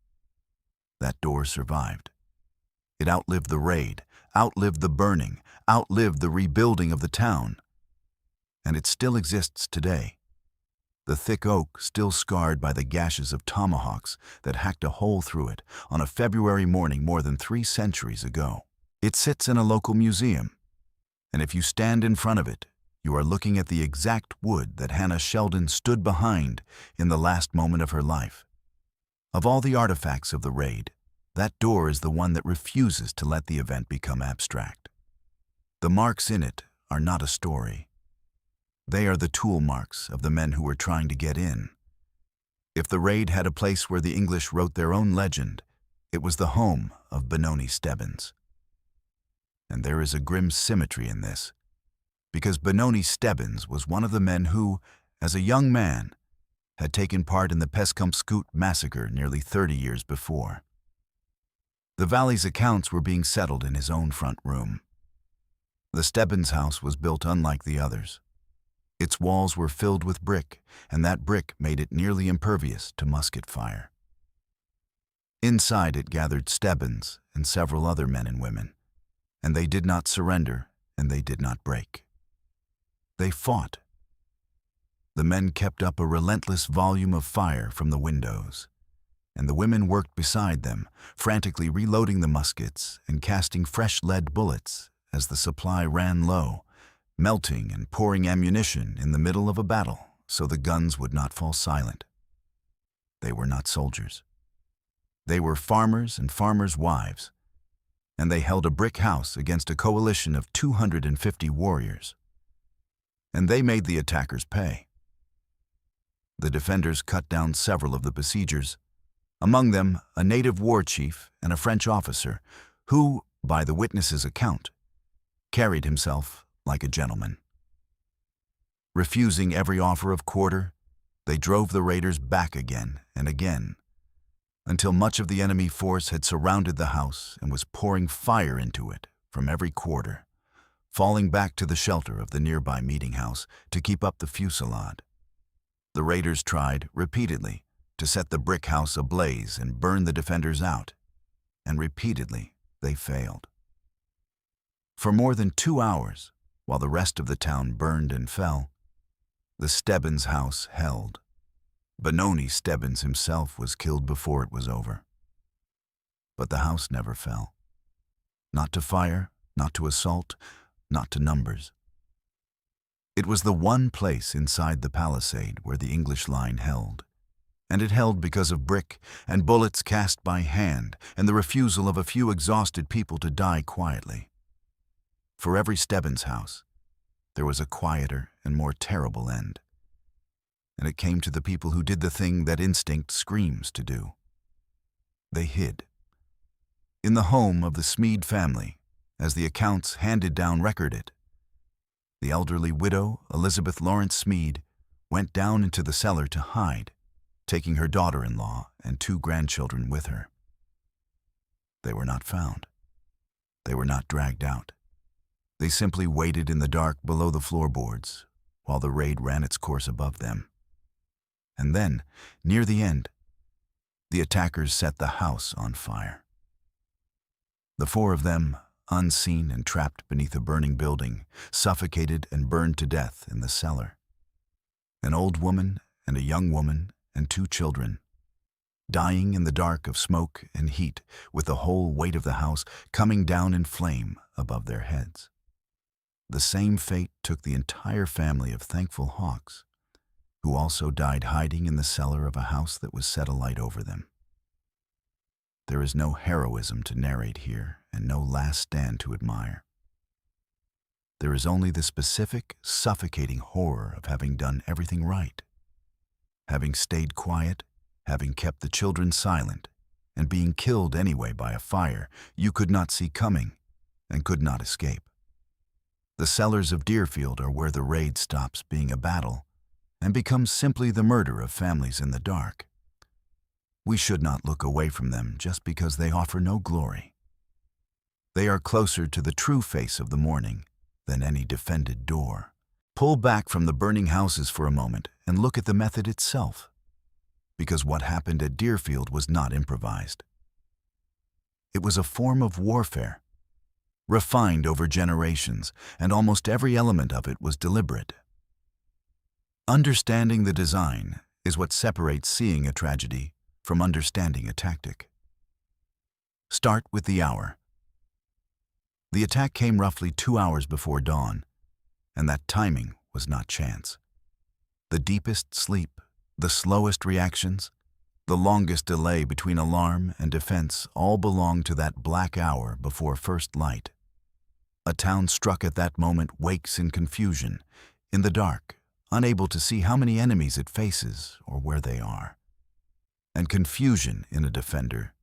That door survived. It outlived the raid, outlived the burning, outlived the rebuilding of the town, and it still exists today. The thick oak still scarred by the gashes of tomahawks that hacked a hole through it on a February morning more than 3 centuries ago. It sits in a local museum, and if you stand in front of it, you are looking at the exact wood that Hannah Sheldon stood behind in the last moment of her life. Of all the artifacts of the raid, that door is the one that refuses to let the event become abstract. The marks in it are not a story. They are the tool marks of the men who were trying to get in. If the raid had a place where the English wrote their own legend, it was the home of Benoni Stebbins. And there is a grim symmetry in this, because Benoni Stebbins was one of the men who, as a young man, had taken part in the Pescomscoot massacre nearly 30 years before. The valley's accounts were being settled in his own front room. The Stebbins house was built unlike the others. Its walls were filled with brick, and that brick made it nearly impervious to musket fire. Inside it gathered Stebbins and several other men and women, and they did not surrender and they did not break. They fought. The men kept up a relentless volume of fire from the windows, and the women worked beside them, frantically reloading the muskets and casting fresh lead bullets as the supply ran low, melting and pouring ammunition in the middle of a battle so the guns would not fall silent. They were not soldiers. They were farmers and farmers' wives, and they held a brick house against a coalition of 250 warriors. And they made the attackers pay. The defenders cut down several of the besiegers, among them a native war chief and a French officer who, by the witness's account, carried himself like a gentleman. Refusing every offer of quarter, they drove the raiders back again and again, until much of the enemy force had surrounded the house and was pouring fire into it from every quarter, falling back to the shelter of the nearby meeting house to keep up the fusillade. The raiders tried, repeatedly, to set the brick house ablaze and burn the defenders out, and repeatedly they failed. For more than 2 hours, while the rest of the town burned and fell, the Stebbins house held. Benoni Stebbins himself was killed before it was over. But the house never fell. Not to fire, not to assault, not to numbers. It was the one place inside the palisade where the English line held, and it held because of brick and bullets cast by hand and the refusal of a few exhausted people to die quietly. For every Stebbins house, there was a quieter and more terrible end. And it came to the people who did the thing that instinct screams to do. They hid. In the home of the Smead family, as the accounts handed down record it, The elderly widow, Elizabeth Lawrence Smead, went down into the cellar to hide, taking her daughter-in-law and 2 grandchildren with her. They were not found. They were not dragged out. They simply waited in the dark below the floorboards while the raid ran its course above them. And then, near the end, the attackers set the house on fire. The 4 of them, unseen and trapped beneath a burning building, suffocated and burned to death in the cellar. An old woman and a young woman and 2 children, dying in the dark of smoke and heat, with the whole weight of the house coming down in flame above their heads. The same fate took the entire family of thankful hawks, who also died hiding in the cellar of a house that was set alight over them. There is no heroism to narrate here and no last stand to admire. There is only the specific, suffocating horror of having done everything right, having stayed quiet, having kept the children silent, and being killed anyway by a fire you could not see coming and could not escape. The cellars of Deerfield are where the raid stops being a battle and becomes simply the murder of families in the dark. We should not look away from them just because they offer no glory. They are closer to the true face of the morning than any defended door. Pull back from the burning houses for a moment and look at the method itself, because what happened at Deerfield was not improvised. It was a form of warfare, refined over generations, and almost every element of it was deliberate. Understanding the design is what separates seeing a tragedy from understanding a tactic. Start with the hour. The attack came roughly 2 hours before dawn, and that timing was not chance. The deepest sleep, the slowest reactions, the longest delay between alarm and defense all belong to that black hour before first light. A town struck at that moment wakes in confusion, in the dark, unable to see how many enemies it faces or where they are. And confusion in a defender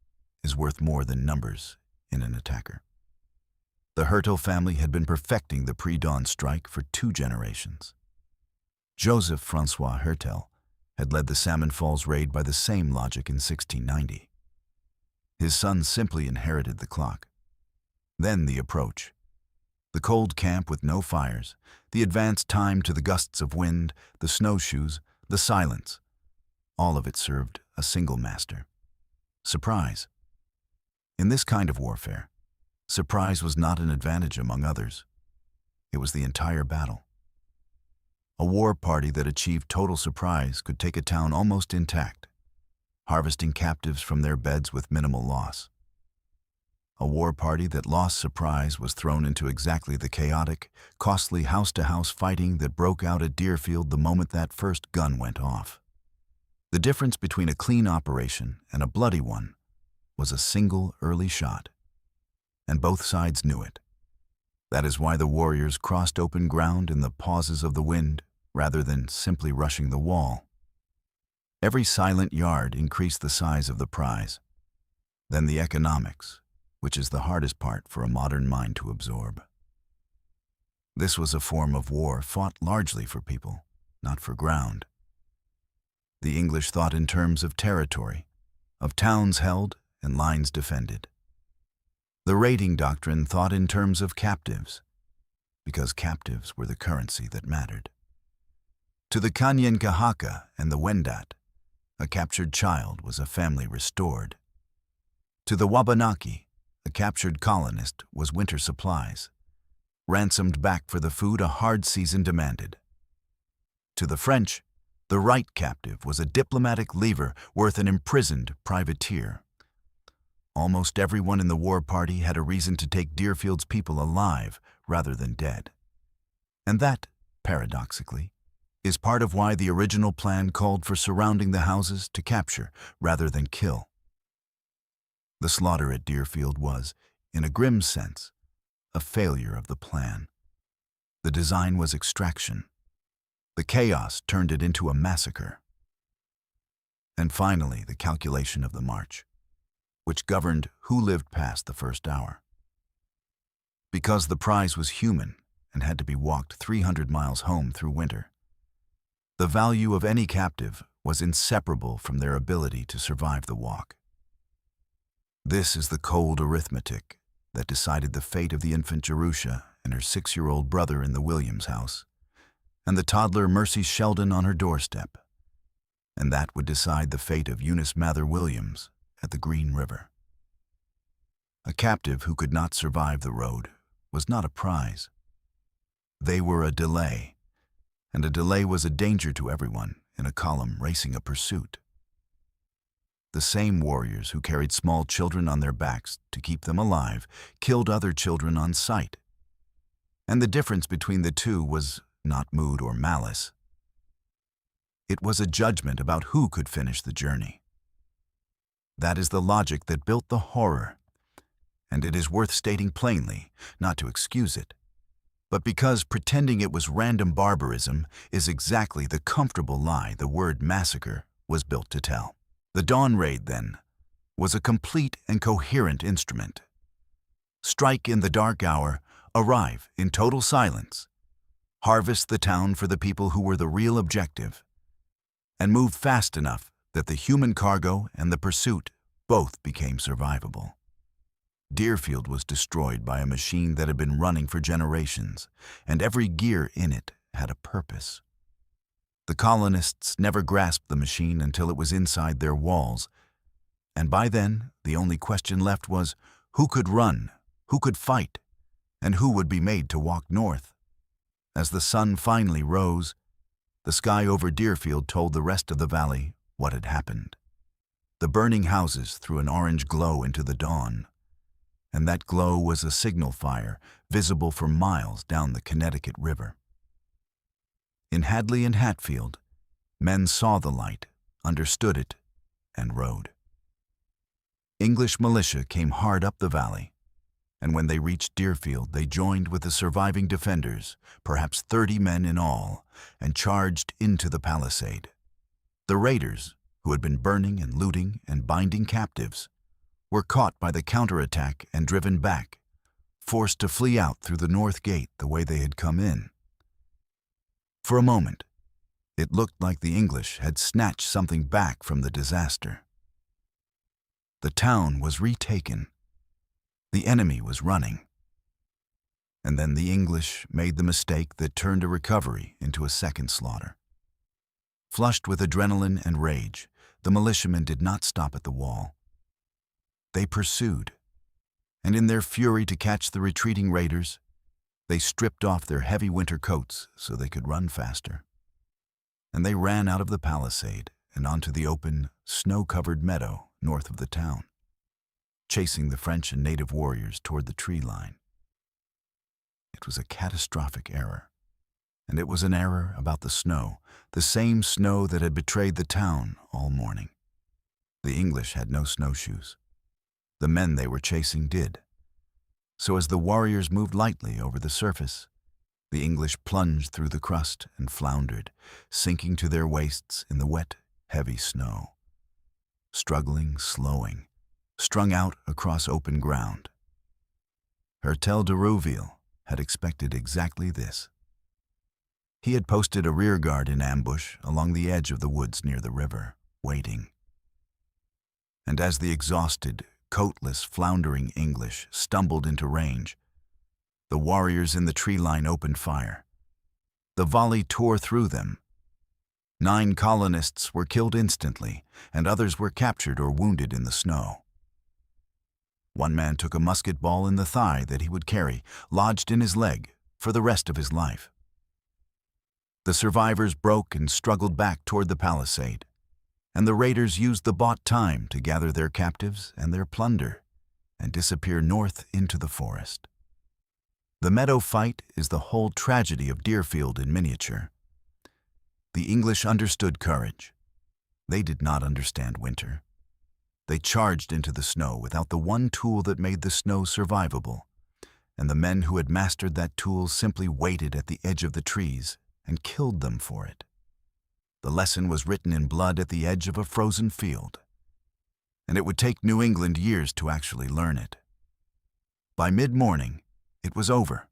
is worth more than numbers in an attacker. The Hertel family had been perfecting the pre-dawn strike for 2 generations. Joseph Francois Hertel had led the Salmon Falls raid by the same logic in 1690. His son simply inherited the clock. Then the approach. The cold camp with no fires, the advanced time to the gusts of wind, the snowshoes, the silence. All of it served a single master: surprise. In this kind of warfare, surprise was not an advantage among others. It was the entire battle. A war party that achieved total surprise could take a town almost intact, harvesting captives from their beds with minimal loss. A war party that lost surprise was thrown into exactly the chaotic, costly house-to-house fighting that broke out at Deerfield the moment that first gun went off. The difference between a clean operation and a bloody one was a single early shot, and both sides knew it. That is why the warriors crossed open ground in the pauses of the wind rather than simply rushing the wall. Every silent yard increased the size of the prize. Then the economics, which is the hardest part for a modern mind to absorb. This was a form of war fought largely for people, not for ground. The English thought in terms of territory, of towns held and lines defended. The raiding doctrine thought in terms of captives, because captives were the currency that mattered. To the Kanyenkahaka and the Wendat, a captured child was a family restored. To the Wabanaki, a captured colonist was winter supplies, ransomed back for the food a hard season demanded. To the French, the right captive was a diplomatic lever worth an imprisoned privateer. Almost everyone in the war party had a reason to take Deerfield's people alive rather than dead. And that, paradoxically, is part of why the original plan called for surrounding the houses to capture rather than kill. The slaughter at Deerfield was, in a grim sense, a failure of the plan. The design was extraction. The chaos turned it into a massacre. And finally, the calculation of the march, which governed who lived past the first hour. Because the prize was human and had to be walked 300 miles home through winter. The value of any captive was inseparable from their ability to survive the walk. This is the cold arithmetic that decided the fate of the infant Jerusha and her 6-year-old brother in the Williams house, and the toddler Mercy Sheldon on her doorstep, and that would decide the fate of Eunice Mather Williams at the Green River. A captive who could not survive the road was not a prize. They were a delay, and a delay was a danger to everyone in a column racing a pursuit. The same warriors who carried small children on their backs to keep them alive killed other children on sight. And the difference between the two was not mood or malice. It was a judgment about who could finish the journey. That is the logic that built the horror, and it is worth stating plainly, not to excuse it, but because pretending it was random barbarism is exactly the comfortable lie the word massacre was built to tell. The dawn raid, then, was a complete and coherent instrument. Strike in the dark hour, arrive in total silence, harvest the town for the people who were the real objective, and move fast enough that the human cargo and the pursuit both became survivable. Deerfield was destroyed by a machine that had been running for generations, and every gear in it had a purpose. The colonists never grasped the machine until it was inside their walls, and by then the only question left was who could run, who could fight, and who would be made to walk north. As the sun finally rose, the sky over Deerfield told the rest of the valley what had happened. The burning houses threw an orange glow into the dawn, and that glow was a signal fire visible for miles down the Connecticut River. In Hadley and Hatfield, men saw the light, understood it, and rode. English militia came hard up the valley, and when they reached Deerfield, they joined with the surviving defenders, perhaps 30 men in all, and charged into the palisade. The raiders, who had been burning and looting and binding captives, were caught by the counterattack and driven back, forced to flee out through the north gate the way they had come in. For a moment, it looked like the English had snatched something back from the disaster. The town was retaken. The enemy was running. And then the English made the mistake that turned a recovery into a second slaughter. Flushed with adrenaline and rage, the militiamen did not stop at the wall. They pursued, and in their fury to catch the retreating raiders, they stripped off their heavy winter coats so they could run faster. And they ran out of the palisade and onto the open, snow-covered meadow north of the town, chasing the French and native warriors toward the tree line. It was a catastrophic error, and it was an error about the snow, the same snow that had betrayed the town all morning. The English had no snowshoes. The men they were chasing did. So as the warriors moved lightly over the surface, the English plunged through the crust and floundered, sinking to their waists in the wet, heavy snow. Struggling, slowing, strung out across open ground. Hertel de Rouville had expected exactly this. He had posted a rear guard in ambush along the edge of the woods near the river, waiting. And as the exhausted, coatless, floundering English stumbled into range, the warriors in the tree line opened fire. The volley tore through them. 9 colonists were killed instantly, and others were captured or wounded in the snow. One man took a musket ball in the thigh that he would carry, lodged in his leg, for the rest of his life. The survivors broke and struggled back toward the palisade, and the raiders used the bought time to gather their captives and their plunder and disappear north into the forest. The meadow fight is the whole tragedy of Deerfield in miniature. The English understood courage. They did not understand winter. They charged into the snow without the one tool that made the snow survivable, and the men who had mastered that tool simply waited at the edge of the trees and killed them for it. The lesson was written in blood at the edge of a frozen field, and it would take New England years to actually learn it. By mid-morning, it was over.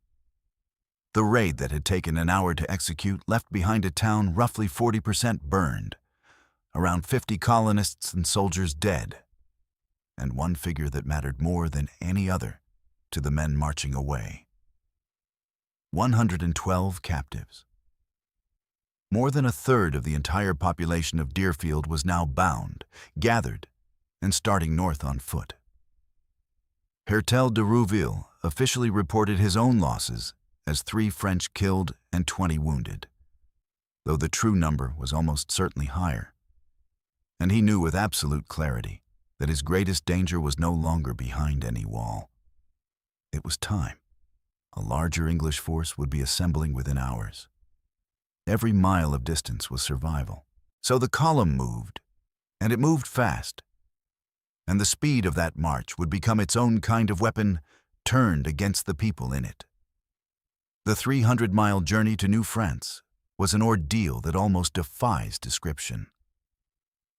The raid that had taken an hour to execute left behind a town roughly 40% burned, around 50 colonists and soldiers dead, and one figure that mattered more than any other to the men marching away: 112 captives. More than a third of the entire population of Deerfield was now bound, gathered, and starting north on foot. Hertel de Rouville officially reported his own losses as 3 French killed and 20 wounded, though the true number was almost certainly higher. And he knew with absolute clarity that his greatest danger was no longer behind any wall. It was time. A larger English force would be assembling within hours. Every mile of distance was survival. So the column moved, and it moved fast. And the speed of that march would become its own kind of weapon turned against the people in it. The 300-mile journey to New France was an ordeal that almost defies description.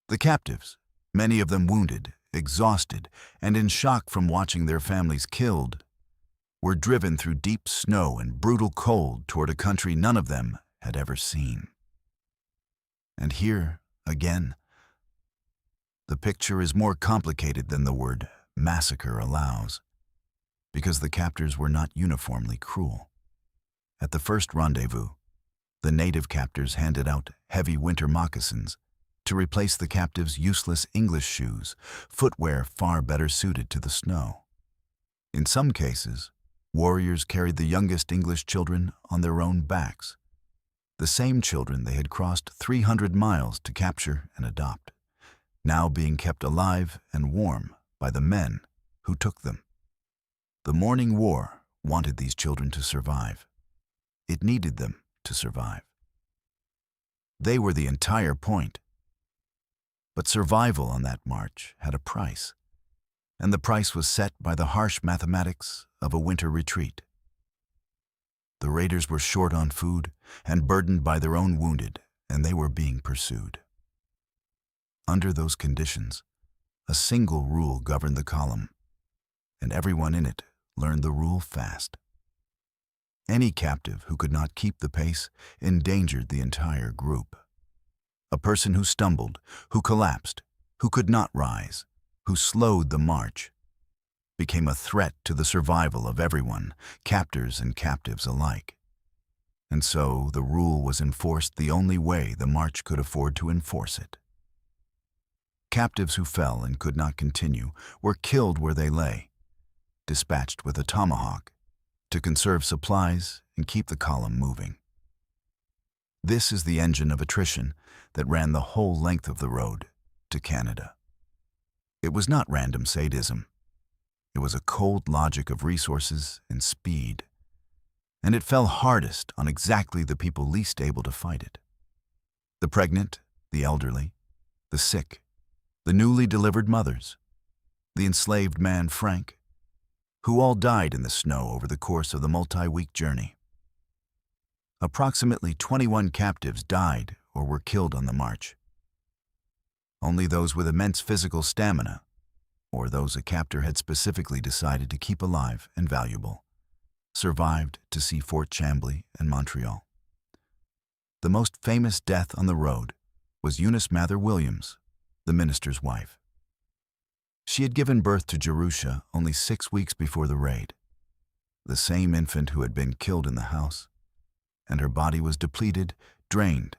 The captives, many of them wounded, exhausted, and in shock from watching their families killed, were driven through deep snow and brutal cold toward a country none of them had ever seen. And here, again, the picture is more complicated than the word massacre allows, because the captors were not uniformly cruel. At the first rendezvous, the native captors handed out heavy winter moccasins to replace the captives' useless English shoes, footwear far better suited to the snow. In some cases, warriors carried the youngest English children on their own backs, the same children they had crossed 300 miles to capture and adopt, now being kept alive and warm by the men who took them. The morning war wanted these children to survive. It needed them to survive. They were the entire point. But survival on that march had a price, and the price was set by the harsh mathematics of a winter retreat. The raiders were short on food and burdened by their own wounded, and they were being pursued. Under those conditions, a single rule governed the column, and everyone in it learned the rule fast. Any captive who could not keep the pace endangered the entire group. A person who stumbled, who collapsed, who could not rise, who slowed the march, became a threat to the survival of everyone, captors and captives alike. And so the rule was enforced the only way the march could afford to enforce it. Captives who fell and could not continue were killed where they lay, dispatched with a tomahawk, to conserve supplies and keep the column moving. This is the engine of attrition that ran the whole length of the road to Canada. It was not random sadism. It was a cold logic of resources and speed, and it fell hardest on exactly the people least able to fight it: the pregnant, the elderly, the sick, the newly delivered mothers, the enslaved man Frank, who all died in the snow over the course of the multi-week journey. Approximately 21 captives died or were killed on the march. Only those with immense physical stamina, or those a captor had specifically decided to keep alive and valuable, survived to see Fort Chambly and Montreal. The most famous death on the road was Eunice Mather Williams, the minister's wife. She had given birth to Jerusha only 6 weeks before the raid, the same infant who had been killed in the house, and her body was depleted, drained,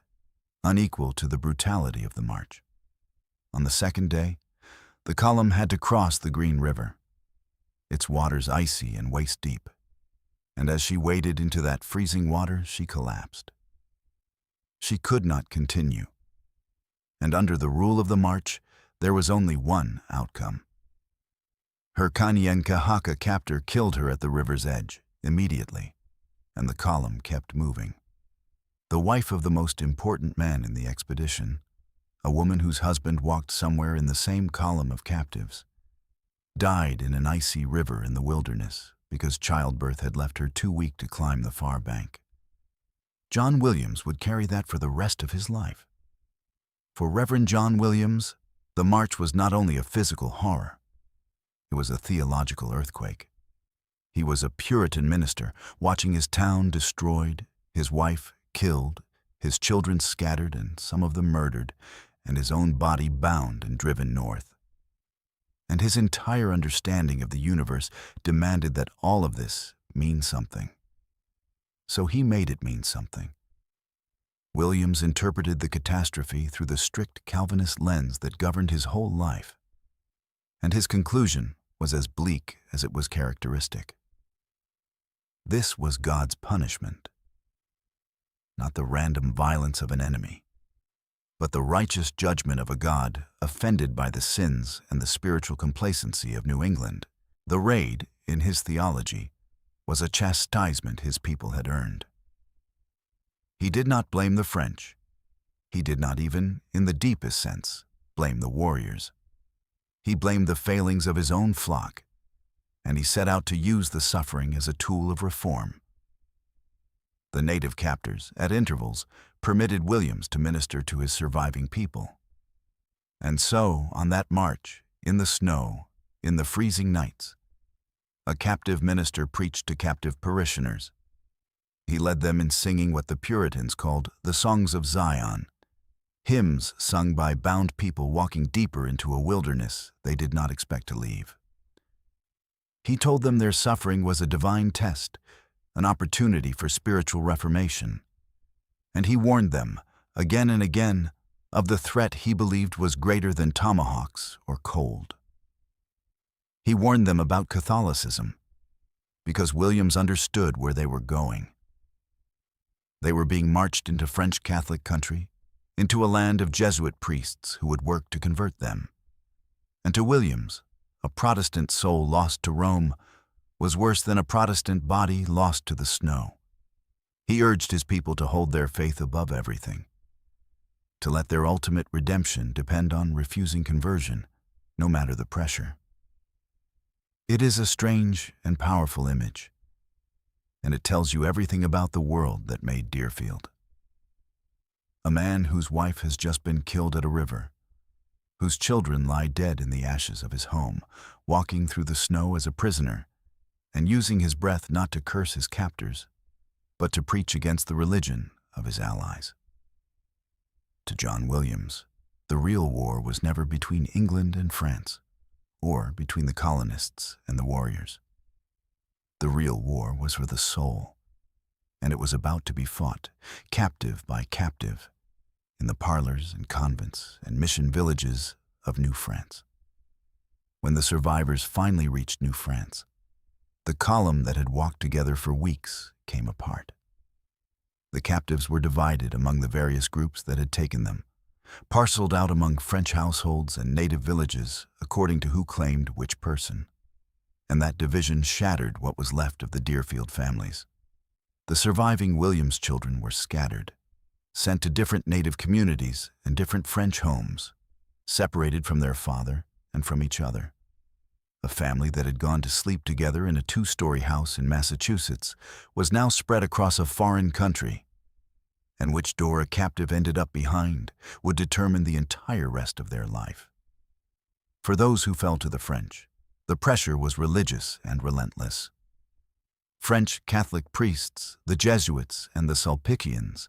unequal to the brutality of the march. On the second day, the column had to cross the Green River, its waters icy and waist-deep, and as she waded into that freezing water, she collapsed. She could not continue, and under the rule of the march, there was only one outcome. Her Kanien'kehá:ka captor killed her at the river's edge immediately, and the column kept moving. The wife of the most important man in the expedition, a woman whose husband walked somewhere in the same column of captives, died in an icy river in the wilderness because childbirth had left her too weak to climb the far bank. John Williams would carry that for the rest of his life. For Reverend John Williams, the march was not only a physical horror, it was a theological earthquake. He was a Puritan minister, watching his town destroyed, his wife killed, his children scattered and some of them murdered, and his own body bound and driven north. And his entire understanding of the universe demanded that all of this mean something. So he made it mean something. Williams interpreted the catastrophe through the strict Calvinist lens that governed his whole life. And his conclusion was as bleak as it was characteristic. This was God's punishment, not the random violence of an enemy, but the righteous judgment of a God offended by the sins and the spiritual complacency of New England. The raid, in his theology, was a chastisement his people had earned. He did not blame the French. He did not even, in the deepest sense, blame the warriors. He blamed the failings of his own flock, and he set out to use the suffering as a tool of reform. The native captors, at intervals, permitted Williams to minister to his surviving people. And so, on that march, in the snow, in the freezing nights, a captive minister preached to captive parishioners. He led them in singing what the Puritans called the Songs of Zion, hymns sung by bound people walking deeper into a wilderness they did not expect to leave. He told them their suffering was a divine test, an opportunity for spiritual reformation. And he warned them, again and again, of the threat he believed was greater than tomahawks or cold. He warned them about Catholicism, because Williams understood where they were going. They were being marched into French Catholic country, into a land of Jesuit priests who would work to convert them. And to Williams, a Protestant soul lost to Rome was worse than a Protestant body lost to the snow. He urged his people to hold their faith above everything, to let their ultimate redemption depend on refusing conversion, no matter the pressure. It is a strange and powerful image, and it tells you everything about the world that made Deerfield. A man whose wife has just been killed at a river, whose children lie dead in the ashes of his home, walking through the snow as a prisoner, and using his breath not to curse his captors, but to preach against the religion of his allies. To John Williams, the real war was never between England and France, or between the colonists and the warriors. The real war was for the soul, and it was about to be fought, captive by captive, in the parlors and convents and mission villages of New France. When the survivors finally reached New France, the column that had walked together for weeks came apart. The captives were divided among the various groups that had taken them, parceled out among French households and native villages according to who claimed which person. And that division shattered what was left of the Deerfield families. The surviving Williams children were scattered, sent to different native communities and different French homes, separated from their father and from each other. A family that had gone to sleep together in a 2-story house in Massachusetts was now spread across a foreign country, and which door a captive ended up behind would determine the entire rest of their life. For those who fell to the French, the pressure was religious and relentless. French Catholic priests, the Jesuits, and the Sulpicians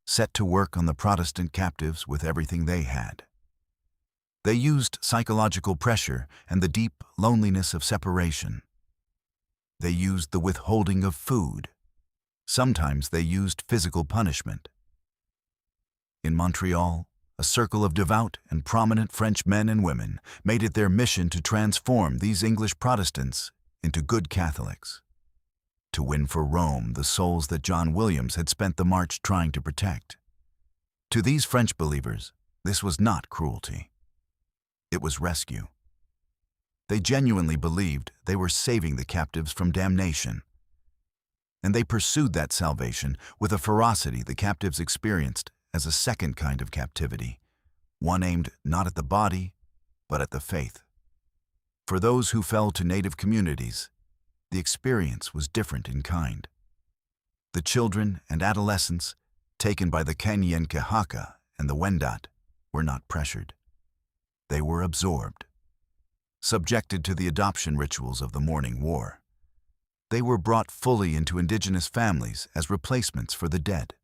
set to work on the Protestant captives with everything they had. They used psychological pressure and the deep loneliness of separation. They used the withholding of food. Sometimes they used physical punishment. In Montreal, a circle of devout and prominent French men and women made it their mission to transform these English Protestants into good Catholics, to win for Rome the souls that John Williams had spent the march trying to protect. To these French believers, this was not cruelty. It was rescue. They genuinely believed they were saving the captives from damnation, and they pursued that salvation with a ferocity the captives experienced as a second kind of captivity, one aimed not at the body, but at the faith. For those who fell to native communities, the experience was different in kind. The children and adolescents taken by the Kanyen'kehá:ka and the Wendat were not pressured. They were absorbed, subjected to the adoption rituals of the morning war. They were brought fully into indigenous families as replacements for the dead.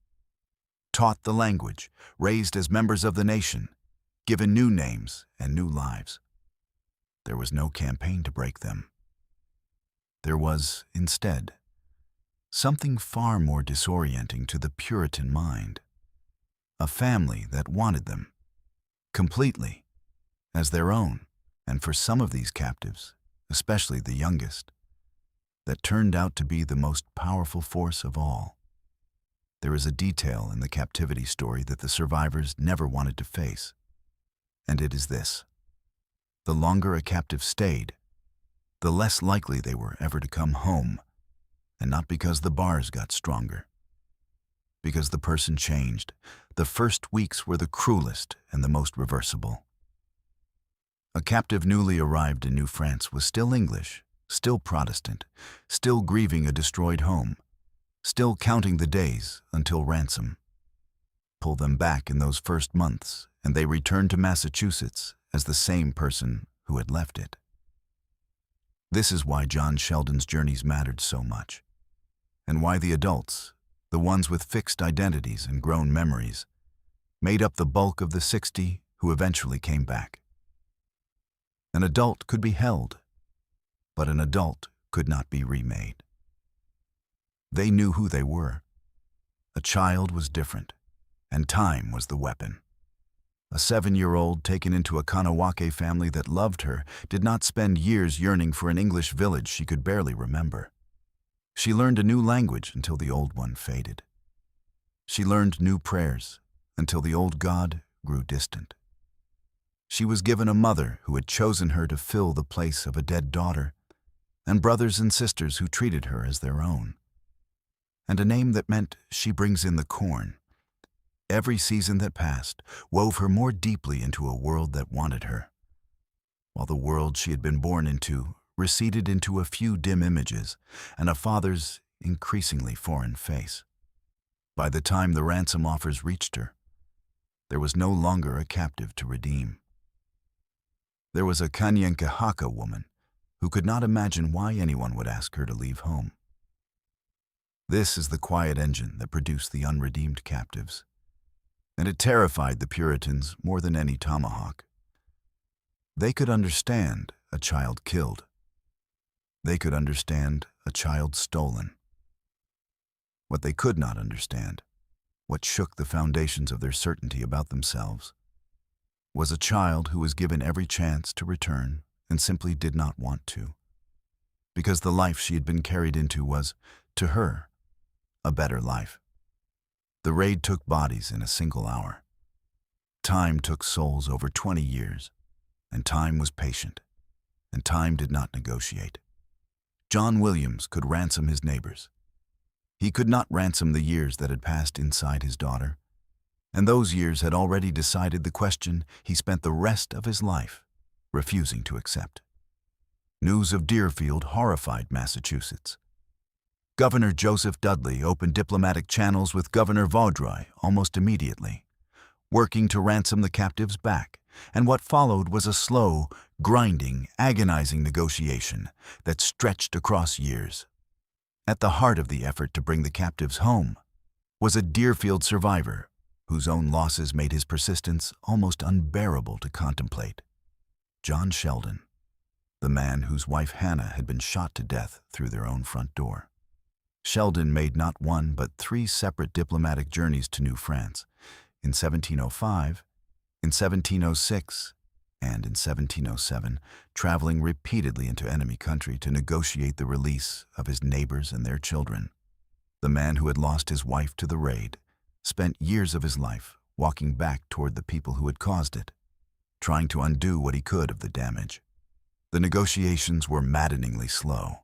Taught the language, raised as members of the nation, given new names and new lives. There was no campaign to break them. There was, instead, something far more disorienting to the Puritan mind. A family that wanted them, completely, as their own, and for some of these captives, especially the youngest, that turned out to be the most powerful force of all. There is a detail in the captivity story that the survivors never wanted to face, and it is this. The longer a captive stayed, the less likely they were ever to come home, and not because the bars got stronger. Because the person changed. The first weeks were the cruelest and the most reversible. A captive newly arrived in New France was still English, still Protestant, still grieving a destroyed home, still counting the days until ransom. Pull them back in those first months, and they returned to Massachusetts as the same person who had left it. This is why John Sheldon's journeys mattered so much, and why the adults, the ones with fixed identities and grown memories, made up the bulk of the 60 who eventually came back. An adult could be held, but an adult could not be remade. They knew who they were. A child was different, and time was the weapon. A 7-year-old taken into a Kanawake family that loved her did not spend years yearning for an English village she could barely remember. She learned a new language until the old one faded. She learned new prayers until the old God grew distant. She was given a mother who had chosen her to fill the place of a dead daughter, and brothers and sisters who treated her as their own, and a name that meant she brings in the corn. Every season that passed wove her more deeply into a world that wanted her, while the world she had been born into receded into a few dim images and a father's increasingly foreign face. By the time the ransom offers reached her, there was no longer a captive to redeem. There was a Kanyankahaka woman who could not imagine why anyone would ask her to leave home. This is the quiet engine that produced the unredeemed captives, and it terrified the Puritans more than any tomahawk. They could understand a child killed. They could understand a child stolen. What they could not understand, what shook the foundations of their certainty about themselves, was a child who was given every chance to return and simply did not want to, because the life she had been carried into was, to her, a better life. The raid took bodies in a single hour. Time took souls over 20 years, and time was patient, and time did not negotiate. John Williams could ransom his neighbors. He could not ransom the years that had passed inside his daughter, and those years had already decided the question he spent the rest of his life refusing to accept. News of Deerfield horrified Massachusetts. Governor Joseph Dudley opened diplomatic channels with Governor Vaudreuil almost immediately, working to ransom the captives back, and what followed was a slow, grinding, agonizing negotiation that stretched across years. At the heart of the effort to bring the captives home was a Deerfield survivor whose own losses made his persistence almost unbearable to contemplate. John Sheldon, the man whose wife Hannah had been shot to death through their own front door. Sheldon made not one but 3 separate diplomatic journeys to New France, in 1705, in 1706, and in 1707, traveling repeatedly into enemy country to negotiate the release of his neighbors and their children. The man who had lost his wife to the raid spent years of his life walking back toward the people who had caused it, trying to undo what he could of the damage. The negotiations were maddeningly slow,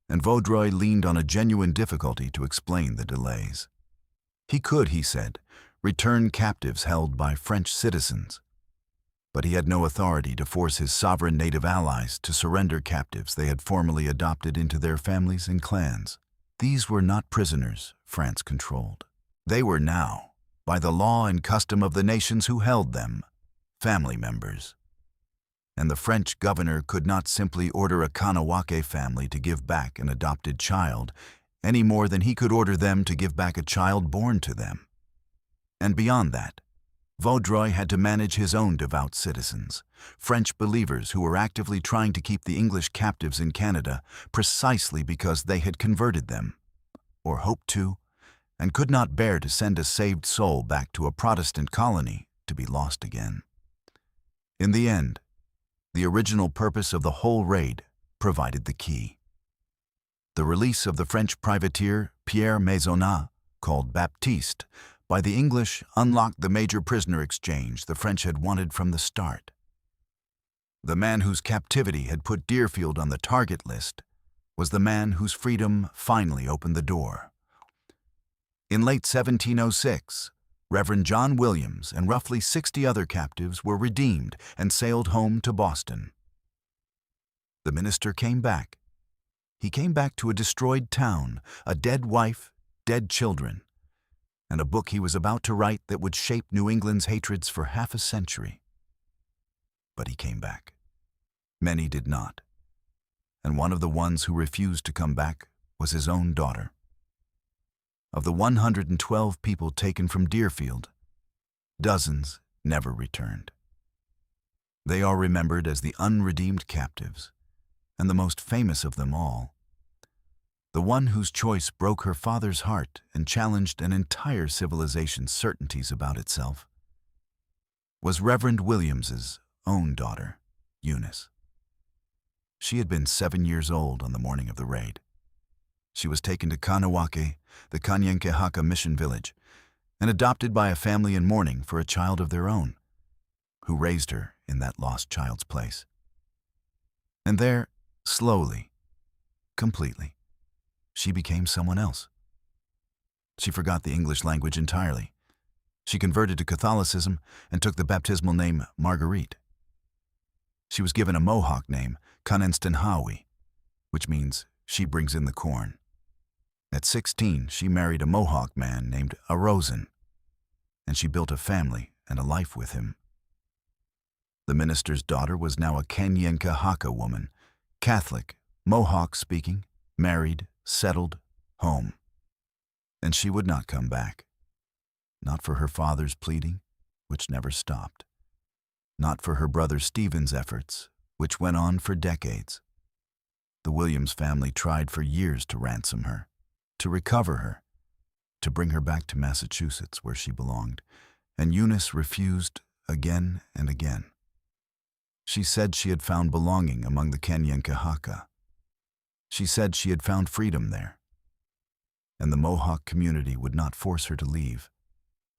and Vaudreuil leaned on a genuine difficulty to explain the delays. He could, he said, return captives held by French citizens, but he had no authority to force his sovereign native allies to surrender captives they had formerly adopted into their families and clans. These were not prisoners France controlled. They were now, by the law and custom of the nations who held them, family members. and the French governor could not simply order a Kanawake family to give back an adopted child any more than he could order them to give back a child born to them. And beyond that, Vaudreuil had to manage his own devout citizens, French believers who were actively trying to keep the English captives in Canada precisely because they had converted them, or hoped to, and could not bear to send a saved soul back to a Protestant colony to be lost again. In the end, the original purpose of the whole raid provided the key. The release of the French privateer Pierre Maisonnat, called Baptiste, by the English unlocked the major prisoner exchange the French had wanted from the start. The man whose captivity had put Deerfield on the target list was the man whose freedom finally opened the door. In late 1706, Reverend John Williams and roughly 60 other captives were redeemed and sailed home to Boston. The minister came back. He came back to a destroyed town, a dead wife, dead children, and a book he was about to write that would shape New England's hatreds for half a century. But he came back. Many did not. And one of the ones who refused to come back was his own daughter. Of the 112 people taken from Deerfield, dozens never returned. They are remembered as the unredeemed captives, and the most famous of them all, the one whose choice broke her father's heart and challenged an entire civilization's certainties about itself, was Reverend Williams's own daughter, Eunice. She had been 7 years old on the morning of the raid. She was taken to Kanawake, the Kanyen'kehá:ka mission village, and adopted by a family in mourning for a child of their own, who raised her in that lost child's place. And there, slowly, completely, she became someone else. She forgot the English language entirely. She converted to Catholicism and took the baptismal name Marguerite. She was given a Mohawk name, Kanenstenhawi, which means she brings in the corn. At 16, she married a Mohawk man named Arosen, and she built a family and a life with him. The minister's daughter was now a Kanyen'kehá:ka woman, Catholic, Mohawk-speaking, married, settled, home. And she would not come back. Not for her father's pleading, which never stopped. Not for her brother Stephen's efforts, which went on for decades. The Williams family tried for years to ransom her, to recover her, to bring her back to Massachusetts where she belonged, and Eunice refused again and again. She said she had found belonging among the Kanyen'kehá:ka. She said she had found freedom there, and the Mohawk community would not force her to leave,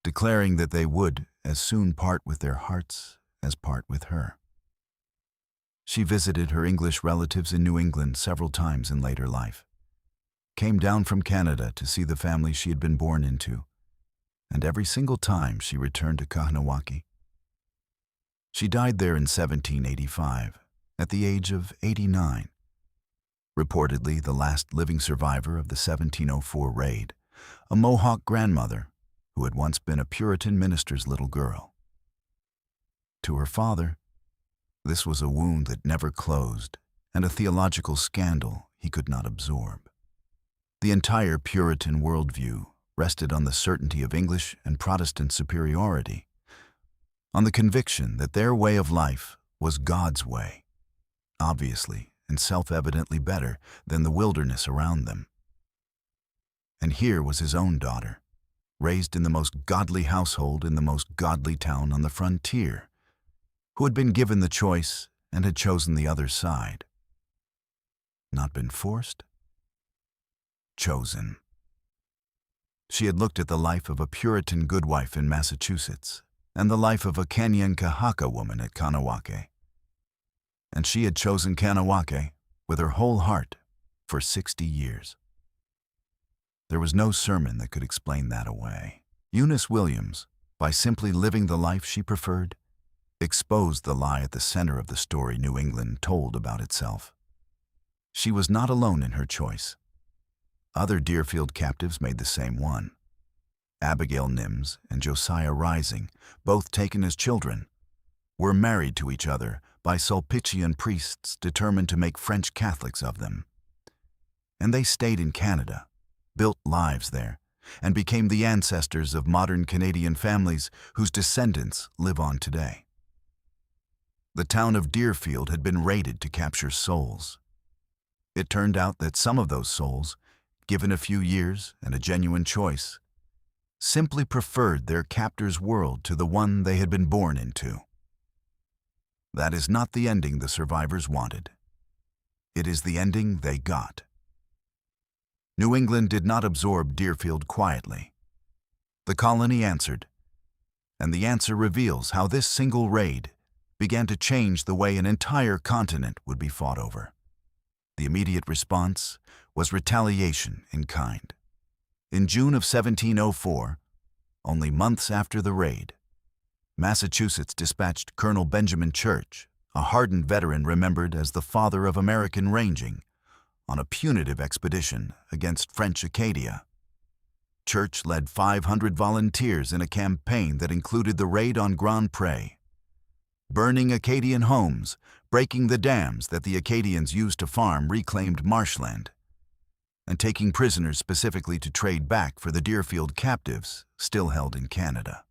declaring that they would as soon part with their hearts as part with her. She visited her English relatives in New England several times in later life, came down from Canada to see the family she had been born into, and every single time she returned to Kahnawake. She died there in 1785, at the age of 89. Reportedly the last living survivor of the 1704 raid, a Mohawk grandmother who had once been a Puritan minister's little girl. To her father, this was a wound that never closed and a theological scandal he could not absorb. The entire Puritan worldview rested on the certainty of English and Protestant superiority, on the conviction that their way of life was God's way, obviously and self-evidently better than the wilderness around them. And here was his own daughter, raised in the most godly household in the most godly town on the frontier, who had been given the choice and had chosen the other side. Not been forced, chosen. She had looked at the life of a Puritan goodwife in Massachusetts and the life of a Kanyen'kehá:ka woman at Kahnawake. And she had chosen Kahnawake with her whole heart for 60 years. There was no sermon that could explain that away. Eunice Williams, by simply living the life she preferred, exposed the lie at the center of the story New England told about itself. She was not alone in her choice. Other Deerfield captives made the same one. Abigail Nims and Josiah Rising, both taken as children, were married to each other by Sulpician priests determined to make French Catholics of them. And they stayed in Canada, built lives there, and became the ancestors of modern Canadian families whose descendants live on today. The town of Deerfield had been raided to capture souls. It turned out that some of those souls, given a few years and a genuine choice, simply preferred their captor's world to the one they had been born into. That is not the ending the survivors wanted. It is the ending they got. New England did not absorb Deerfield quietly. The colony answered, and the answer reveals how this single raid began to change the way an entire continent would be fought over. The immediate response was retaliation in kind. In June of 1704, only months after the raid, Massachusetts dispatched Colonel Benjamin Church, a hardened veteran remembered as the father of American ranging, on a punitive expedition against French Acadia. Church led 500 volunteers in a campaign that included the raid on Grand Pre, burning Acadian homes, breaking the dams that the Acadians used to farm reclaimed marshland, and taking prisoners specifically to trade back for the Deerfield captives still held in Canada.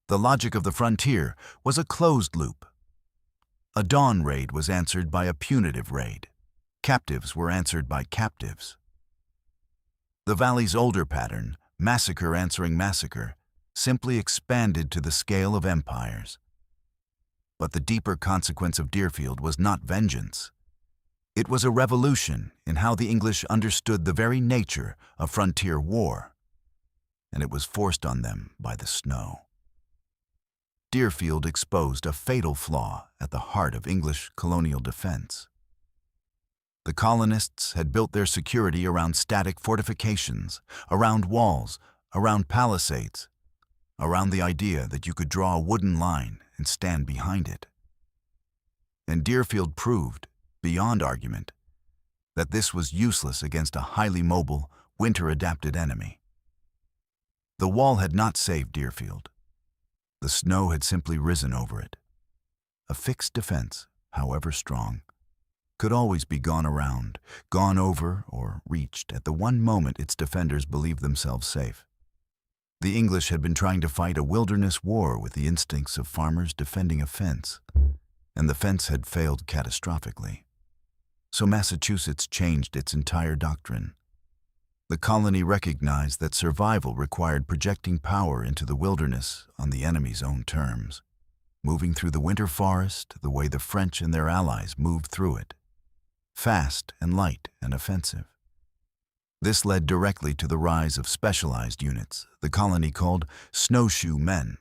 The logic of the frontier was a closed loop. A dawn raid was answered by a punitive raid. Captives were answered by captives. The Valley's older pattern, massacre answering massacre, simply expanded to the scale of empires. But the deeper consequence of Deerfield was not vengeance. It was a revolution in how the English understood the very nature of frontier war, and it was forced on them by the snow. Deerfield exposed a fatal flaw at the heart of English colonial defense. The colonists had built their security around static fortifications, around walls, around palisades, around the idea that you could draw a wooden line and stand behind it. And Deerfield proved, beyond argument, that this was useless against a highly mobile, winter-adapted enemy. The wall had not saved Deerfield. The snow had simply risen over it. A fixed defense, however strong, could always be gone around, gone over, or reached at the one moment its defenders believed themselves safe. The English had been trying to fight a wilderness war with the instincts of farmers defending a fence, and the fence had failed catastrophically. So Massachusetts changed its entire doctrine. The colony recognized that survival required projecting power into the wilderness on the enemy's own terms, moving through the winter forest the way the French and their allies moved through it, fast and light and offensive. This led directly to the rise of specialized units the colony called snowshoe men,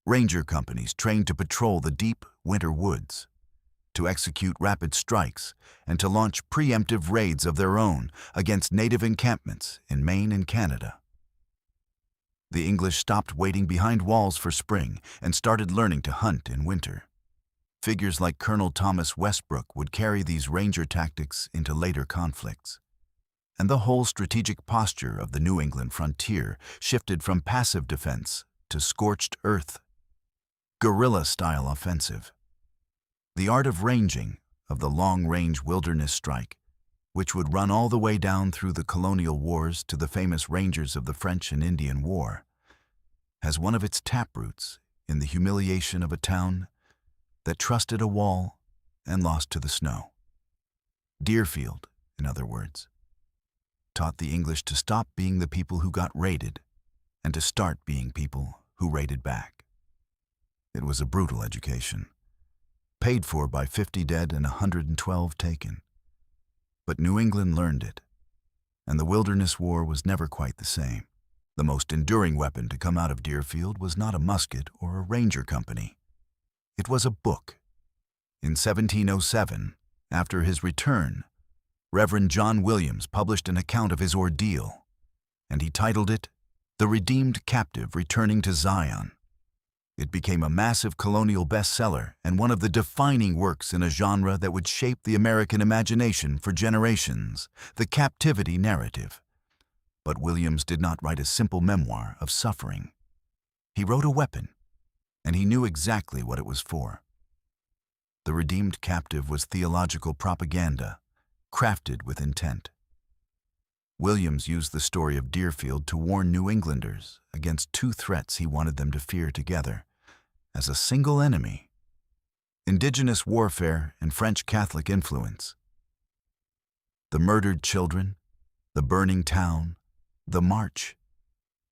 ranger companies trained to patrol the deep winter woods, to execute rapid strikes, and to launch preemptive raids of their own against native encampments in Maine and Canada. The English stopped waiting behind walls for spring and started learning to hunt in winter. Figures like Colonel Thomas Westbrook would carry these ranger tactics into later conflicts. And the whole strategic posture of the New England frontier shifted from passive defense to scorched earth, guerrilla-style offensive. The art of ranging, of the long-range wilderness strike, which would run all the way down through the colonial wars to the famous Rangers of the French and Indian War, has one of its taproots in the humiliation of a town that trusted a wall and lost to the snow. Deerfield, in other words, taught the English to stop being the people who got raided and to start being people who raided back. It was a brutal education, paid for by 50 dead and 112 taken. But New England learned it, and the Wilderness War was never quite the same. The most enduring weapon to come out of Deerfield was not a musket or a ranger company. It was a book. In 1707, after his return, Reverend John Williams published an account of his ordeal, and he titled it, "The Redeemed Captive Returning to Zion." It became a massive colonial bestseller and one of the defining works in a genre that would shape the American imagination for generations, the captivity narrative. But Williams did not write a simple memoir of suffering. He wrote a weapon, and he knew exactly what it was for. the redeemed captive was theological propaganda, crafted with intent. Williams used the story of Deerfield to warn New Englanders against two threats he wanted them to fear together, as a single enemy: indigenous warfare and French Catholic influence. The murdered children, the burning town, the march,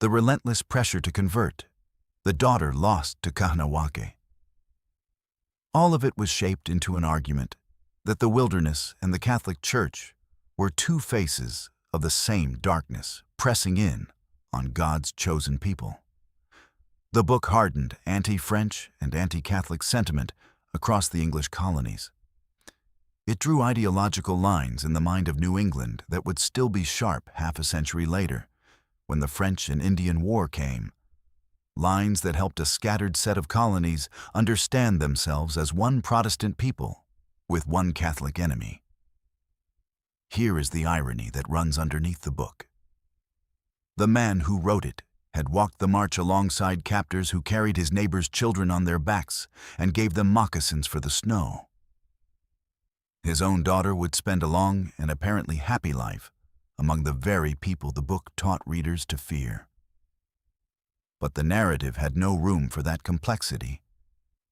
the relentless pressure to convert, the daughter lost to Kahanawake. All of it was shaped into an argument that the wilderness and the Catholic Church were two faces of the same darkness pressing in on God's chosen people. The book hardened anti-French and anti-Catholic sentiment across the English colonies. It drew ideological lines in the mind of New England that would still be sharp half a century later, when the French and Indian War came. Lines that helped a scattered set of colonies understand themselves as one Protestant people with one Catholic enemy. Here is the irony that runs underneath the book. The man who wrote it had walked the march alongside captors who carried his neighbors' children on their backs and gave them moccasins for the snow. His own daughter would spend a long and apparently happy life among the very people the book taught readers to fear. But the narrative had no room for that complexity,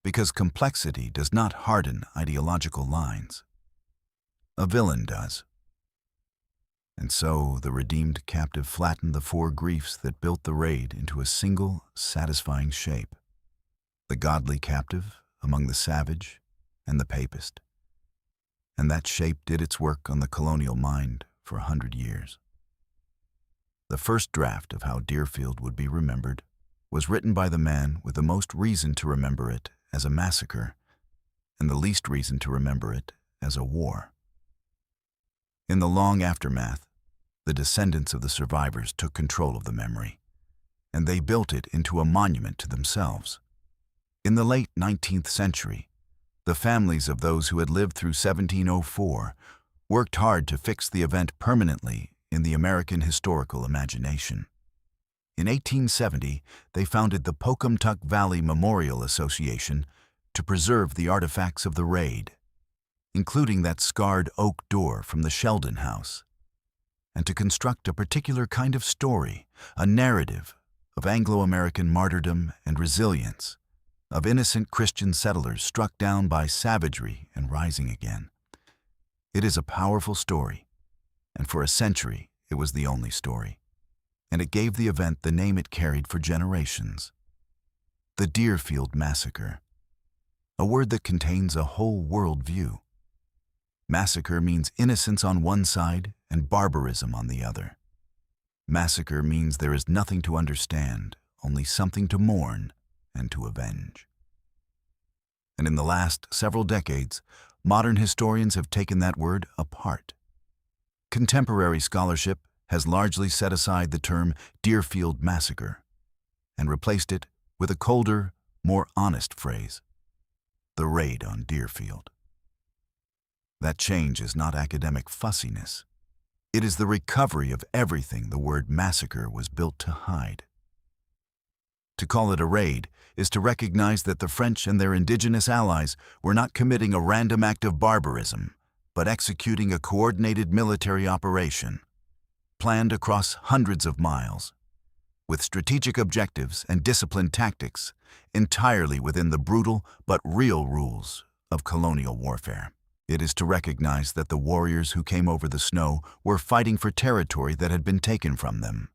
because complexity does not harden ideological lines. A villain does. And so the redeemed captive flattened the four griefs that built the raid into a single, satisfying shape: the godly captive among the savage and the papist. And that shape did its work on the colonial mind for 100 years. The first draft of how Deerfield would be remembered was written by the man with the most reason to remember it as a massacre, and the least reason to remember it as a war. In the long aftermath, the descendants of the survivors took control of the memory, and they built it into a monument to themselves. In the late 19th century, the families of those who had lived through 1704 worked hard to fix the event permanently in the American historical imagination. In 1870, they founded the Pocumtuck Valley Memorial Association to preserve the artifacts of the raid, including that scarred oak door from the Sheldon House, and to construct a particular kind of story, a narrative of Anglo-American martyrdom and resilience, of innocent Christian settlers struck down by savagery and rising again. It is a powerful story, and for a century it was the only story, and it gave the event the name it carried for generations: the Deerfield Massacre, a word that contains a whole world view. Massacre means innocence on one side and barbarism on the other. Massacre means there is nothing to understand, only something to mourn and to avenge. And in the last several decades, modern historians have taken that word apart. Contemporary scholarship has largely set aside the term Deerfield Massacre and replaced it with a colder, more honest phrase: the raid on Deerfield. That change is not academic fussiness. It is the recovery of everything the word massacre was built to hide. To call it a raid is to recognize that the French and their indigenous allies were not committing a random act of barbarism, but executing a coordinated military operation, planned across hundreds of miles, with strategic objectives and disciplined tactics, entirely within the brutal but real rules of colonial warfare. It is to recognize that the warriors who came over the snow were fighting for territory that had been taken from them,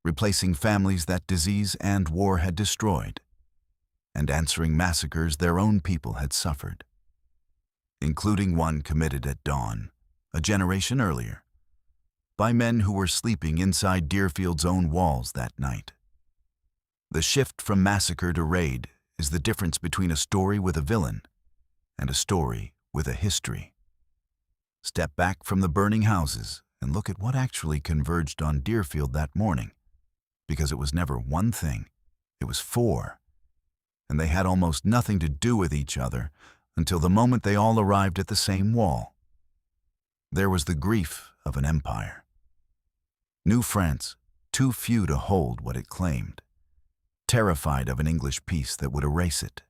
replacing families that disease and war had destroyed, and answering massacres their own people had suffered, including one committed at dawn, a generation earlier, by men who were sleeping inside Deerfield's own walls that night. The shift from massacre to raid is the difference between a story with a villain and a story with a history. Step back from the burning houses and look at what actually converged on Deerfield that morning, because it was never one thing, it was four, and they had almost nothing to do with each other until the moment they all arrived at the same wall. There was the grief of an empire. New France, too few to hold what it claimed, terrified of an English peace that would erase it,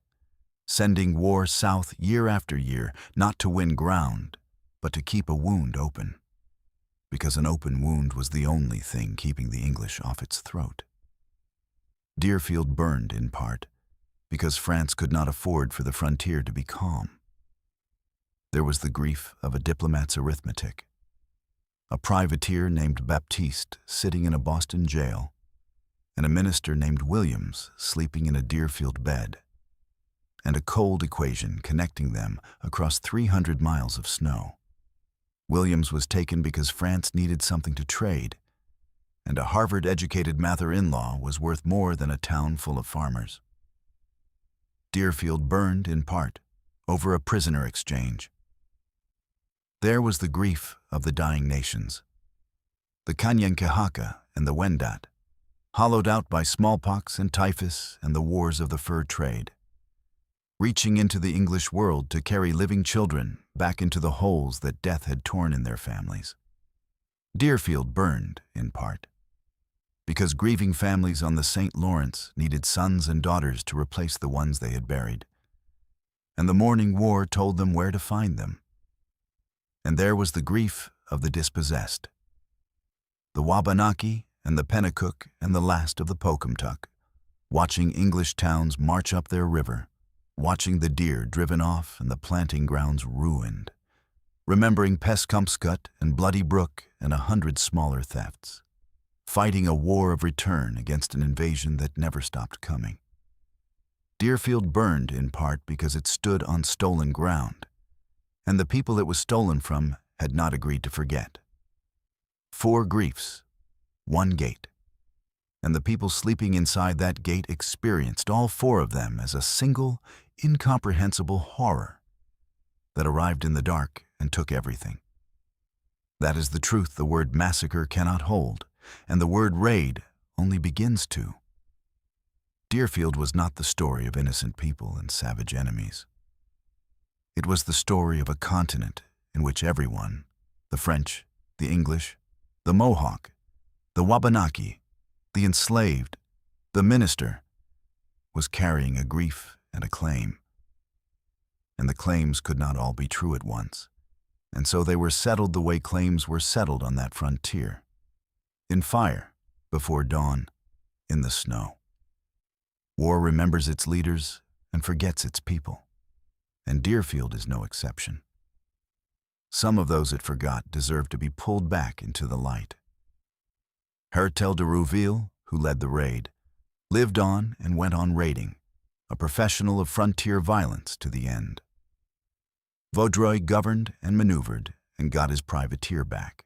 sending war south year after year, not to win ground, but to keep a wound open, because an open wound was the only thing keeping the English off its throat. Deerfield burned in part because France could not afford for the frontier to be calm. There was the grief of a diplomat's arithmetic, a privateer named Baptiste sitting in a Boston jail, and a minister named Williams sleeping in a Deerfield bed, and a cold equation connecting them across 300 miles of snow. Williams was taken because France needed something to trade, and a Harvard-educated mother-in-law was worth more than a town full of farmers. Deerfield burned in part over a prisoner exchange. There was the grief of the dying nations, the Kanyankehaka and the Wendat, hollowed out by smallpox and typhus and the wars of the fur trade, reaching into the English world to carry living children back into the holes that death had torn in their families. Deerfield burned, in part, because grieving families on the St. Lawrence needed sons and daughters to replace the ones they had buried, and the morning war told them where to find them. And there was the grief of the dispossessed, the Wabanaki and the Pennacook and the last of the Pocumtuck, watching English towns march up their river, watching the deer driven off and the planting grounds ruined, remembering Pescumpscut and Bloody Brook and 100 smaller thefts, fighting a war of return against an invasion that never stopped coming. Deerfield burned in part because it stood on stolen ground, and the people it was stolen from had not agreed to forget. 4 griefs, 1 gate, and the people sleeping inside that gate experienced all 4 of them as a single, incomprehensible horror that arrived in the dark and took everything. That is the truth the word massacre cannot hold, and the word raid only begins to. Deerfield was not the story of innocent people and savage enemies. It was the story of a continent in which everyone, the French, the English, the Mohawk, the Wabanaki, the enslaved, the minister, was carrying a grief and a claim. And the claims could not all be true at once, and so they were settled the way claims were settled on that frontier. In fire, before dawn, in the snow. War remembers its leaders and forgets its people, and Deerfield is no exception. Some of those it forgot deserve to be pulled back into the light. Hertel de Rouville, who led the raid, lived on and went on raiding, a professional of frontier violence to the end. Vaudreuil governed and maneuvered and got his privateer back.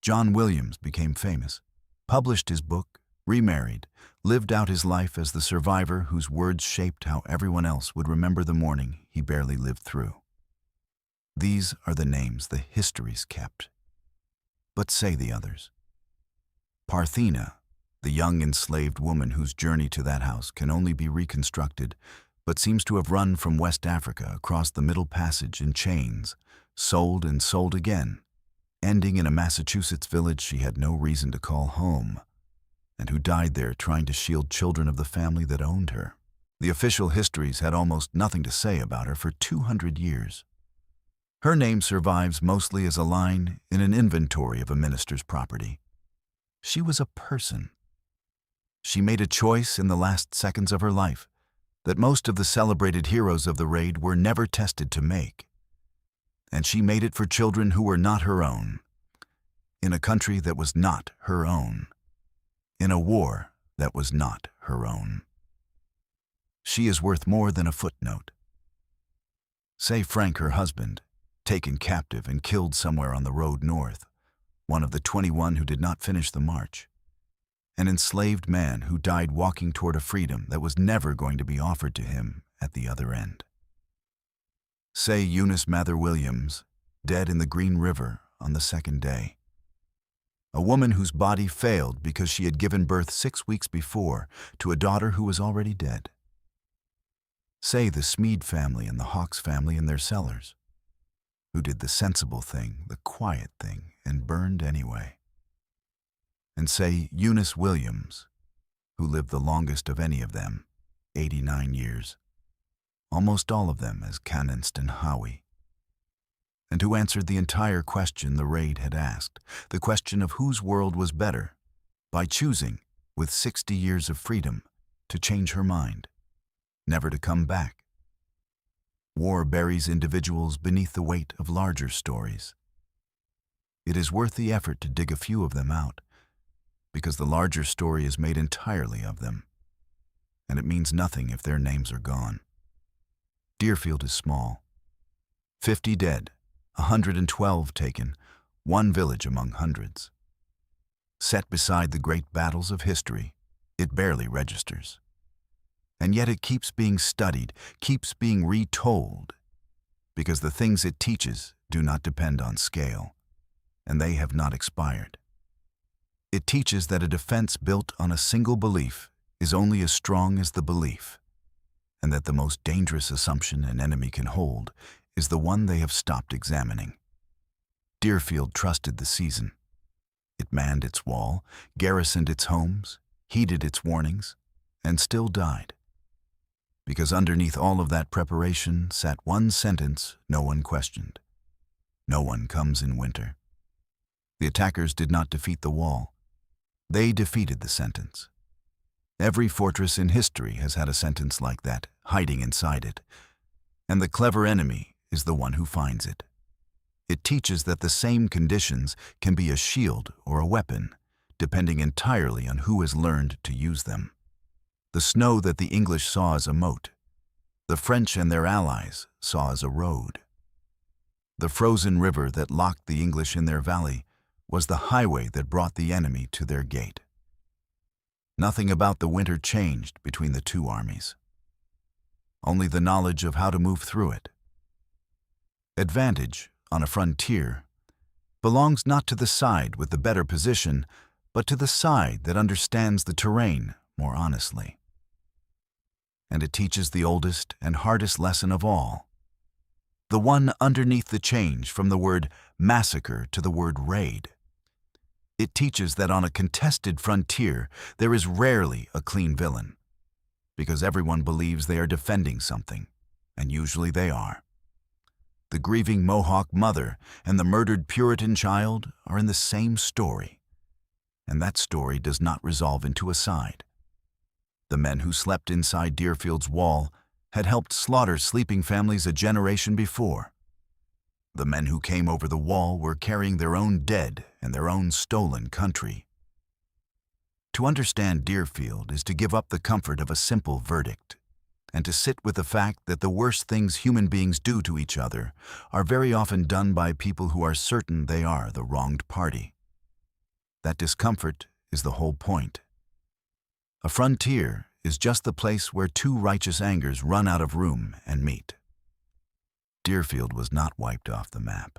John Williams became famous, published his book, remarried, lived out his life as the survivor whose words shaped how everyone else would remember the morning he barely lived through. These are the names the histories kept. But say the others. Parthena, the young enslaved woman whose journey to that house can only be reconstructed, but seems to have run from West Africa across the Middle Passage in chains, sold and sold again, ending in a Massachusetts village she had no reason to call home, and who died there trying to shield children of the family that owned her. The official histories had almost nothing to say about her for 200 years. Her name survives mostly as a line in an inventory of a minister's property. She was a person. She made a choice in the last seconds of her life that most of the celebrated heroes of the raid were never tested to make. And she made it for children who were not her own, in a country that was not her own, in a war that was not her own. She is worth more than a footnote. Say Frank, her husband, taken captive and killed somewhere on the road north, one of the 21 who did not finish the march, an enslaved man who died walking toward a freedom that was never going to be offered to him at the other end. Say Eunice Mather Williams, dead in the Green River on the 2nd day. A woman whose body failed because she had given birth 6 weeks before to a daughter who was already dead. Say the Smead family and the Hawks family in their cellars, who did the sensible thing, the quiet thing, and burned anyway. And say Eunice Williams, who lived the longest of any of them, 89 years. almost all of them as Canonst and Howie, and who answered the entire question the raid had asked, the question of whose world was better, by choosing, with 60 years of freedom, to change her mind, never to come back. War buries individuals beneath the weight of larger stories. It is worth the effort to dig a few of them out, because the larger story is made entirely of them, and it means nothing if their names are gone. Deerfield is small. 50 dead, 112 taken, one village among hundreds. Set beside the great battles of history, it barely registers. And yet it keeps being studied, keeps being retold, because the things it teaches do not depend on scale, and they have not expired. It teaches that a defense built on a single belief is only as strong as the belief, and that the most dangerous assumption an enemy can hold is the one they have stopped examining. Deerfield trusted the season. It manned its wall, garrisoned its homes, heeded its warnings, and still died. Because underneath all of that preparation sat one sentence no one questioned. No one comes in winter. The attackers did not defeat the wall. They defeated the sentence. Every fortress in history has had a sentence like that, hiding inside it. And the clever enemy is the one who finds it. It teaches that the same conditions can be a shield or a weapon, depending entirely on who has learned to use them. The snow that the English saw as a moat, the French and their allies saw as a road. The frozen river that locked the English in their valley was the highway that brought the enemy to their gate. Nothing about the winter changed between the two armies. Only the knowledge of how to move through it. Advantage, on a frontier, belongs not to the side with the better position, but to the side that understands the terrain more honestly. And it teaches the oldest and hardest lesson of all, the one underneath the change from the word massacre to the word raid. It teaches that on a contested frontier there is rarely a clean villain, because everyone believes they are defending something, and usually they are. The grieving Mohawk mother and the murdered Puritan child are in the same story, and that story does not resolve into a side. The men who slept inside Deerfield's wall had helped slaughter sleeping families a generation before. The men who came over the wall were carrying their own dead and their own stolen country. To understand Deerfield is to give up the comfort of a simple verdict, and to sit with the fact that the worst things human beings do to each other are very often done by people who are certain they are the wronged party. That discomfort is the whole point. A frontier is just the place where two righteous angers run out of room and meet. Deerfield was not wiped off the map.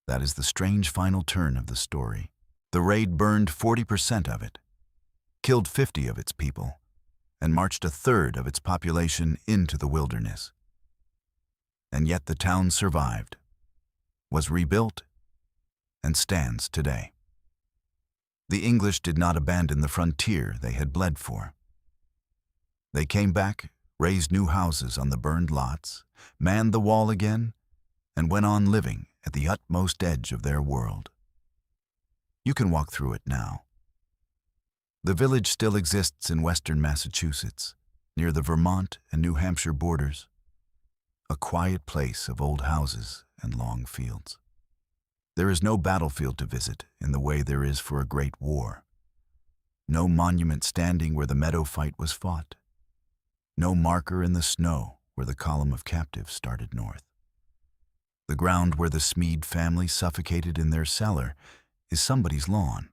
That is the strange final turn of the story. The raid burned 40% of it, killed 50 of its people, and marched a third of its population into the wilderness. And yet the town survived, was rebuilt, and stands today. The English did not abandon the frontier they had bled for. They came back, raised new houses on the burned lots, manned the wall again, and went on living at the utmost edge of their world. You can walk through it now. The village still exists in western Massachusetts, near the Vermont and New Hampshire borders, a quiet place of old houses and long fields. There is no battlefield to visit in the way there is for a great war. No monument standing where the meadow fight was fought. No marker in the snow where the column of captives started north. The ground where the Smead family suffocated in their cellar is somebody's lawn.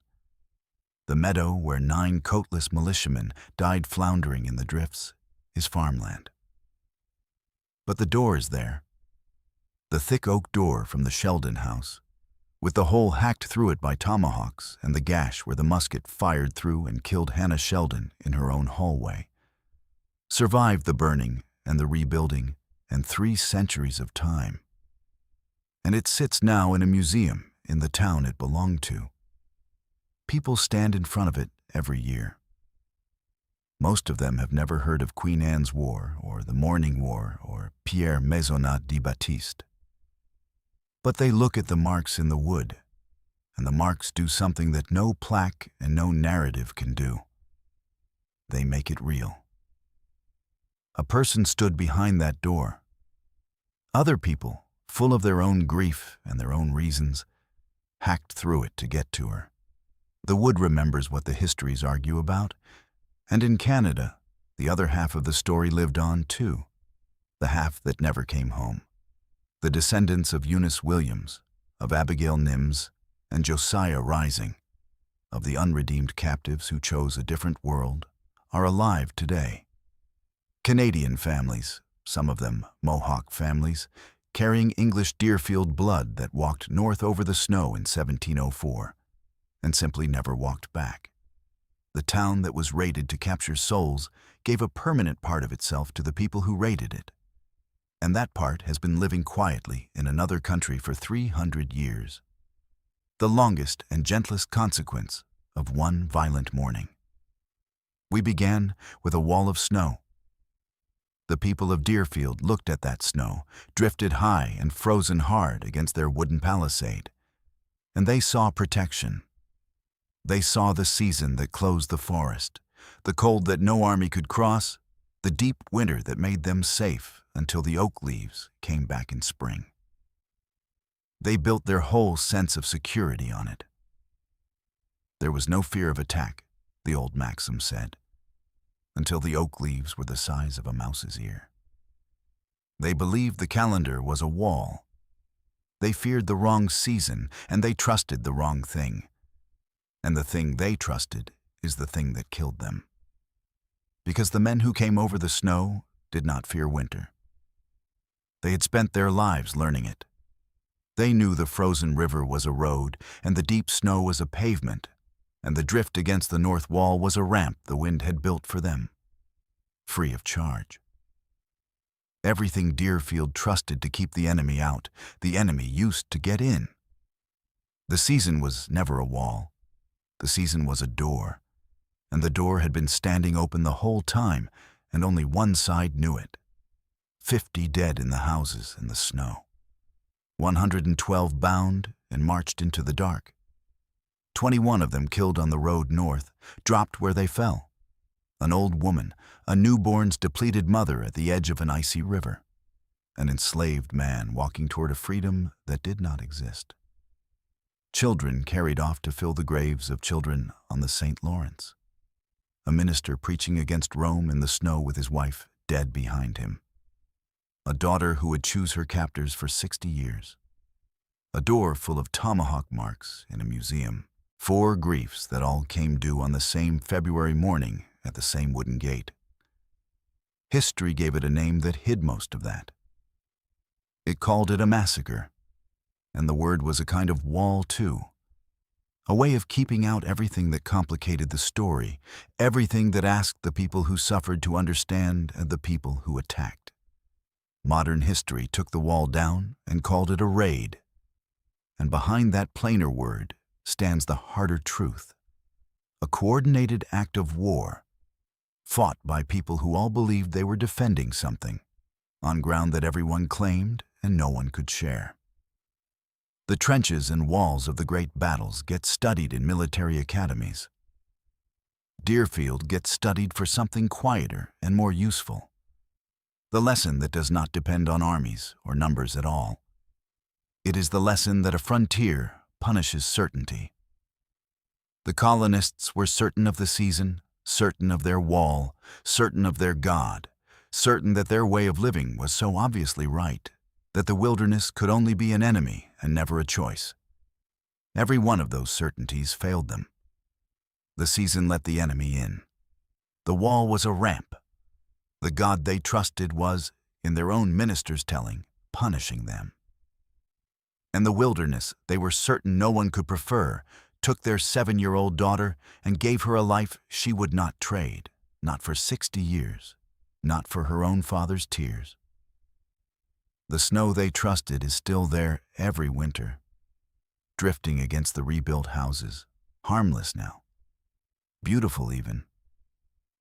The meadow where 9 coatless militiamen died floundering in the drifts is farmland. But the door is there. The thick oak door from the Sheldon house, with the hole hacked through it by tomahawks and the gash where the musket fired through and killed Hannah Sheldon in her own hallway, survived the burning and the rebuilding and 3 centuries of time. And it sits now in a museum in the town it belonged to. People stand in front of it every year. Most of them have never heard of Queen Anne's War or the Morning War or Pierre Maisonnat de Baptiste. But they look at the marks in the wood, and the marks do something that no plaque and no narrative can do. They make it real. A person stood behind that door. Other people, full of their own grief and their own reasons, hacked through it to get to her. The wood remembers what the histories argue about, and in Canada, the other half of the story lived on too, the half that never came home. The descendants of Eunice Williams, of Abigail Nims, and Josiah Rising, of the unredeemed captives who chose a different world, are alive today. Canadian families, some of them Mohawk families, carrying English Deerfield blood that walked north over the snow in 1704 and simply never walked back. The town that was raided to capture souls gave a permanent part of itself to the people who raided it. And that part has been living quietly in another country for 300 years. The longest and gentlest consequence of one violent morning. We began with a wall of snow. The people of Deerfield looked at that snow, drifted high and frozen hard against their wooden palisade, and they saw protection. They saw the season that closed the forest, the cold that no army could cross, the deep winter that made them safe until the oak leaves came back in spring. They built their whole sense of security on it. There was no fear of attack, the old maxim said, until the oak leaves were the size of a mouse's ear. They believed the calendar was a wall. They feared the wrong season, and they trusted the wrong thing. And the thing they trusted is the thing that killed them. Because the men who came over the snow did not fear winter. They had spent their lives learning it. They knew the frozen river was a road, and the deep snow was a pavement, and the drift against the north wall was a ramp the wind had built for them, free of charge. Everything Deerfield trusted to keep the enemy out, the enemy used to get in. The season was never a wall. The season was a door, and the door had been standing open the whole time, and only one side knew it. 50 dead in the houses in the snow. 112 bound and marched into the dark. 21 of them killed on the road north, dropped where they fell. An old woman, a newborn's depleted mother at the edge of an icy river. An enslaved man walking toward a freedom that did not exist. Children carried off to fill the graves of children on the St. Lawrence. A minister preaching against Rome in the snow with his wife dead behind him. A daughter who would choose her captors for 60 years. A door full of tomahawk marks in a museum. 4 griefs that all came due on the same February morning at the same wooden gate. History gave it a name that hid most of that. It called it a massacre, and the word was a kind of wall too. A way of keeping out everything that complicated the story, everything that asked the people who suffered to understand and the people who attacked. Modern history took the wall down and called it a raid. And behind that plainer word stands the harder truth. A coordinated act of war, fought by people who all believed they were defending something, on ground that everyone claimed and no one could share. The trenches and walls of the great battles get studied in military academies. Deerfield gets studied for something quieter and more useful. The lesson that does not depend on armies or numbers at all. It is the lesson that a frontier punishes certainty. The colonists were certain of the season, certain of their wall, certain of their God, certain that their way of living was so obviously right that the wilderness could only be an enemy and never a choice. Every one of those certainties failed them. The season let the enemy in. The wall was a ramp. The God they trusted was, in their own minister's telling, punishing them. And the wilderness they were certain no one could prefer took their 7-year-old daughter and gave her a life she would not trade, not for 60 years, not for her own father's tears. The snow they trusted is still there every winter, drifting against the rebuilt houses, harmless now, beautiful even.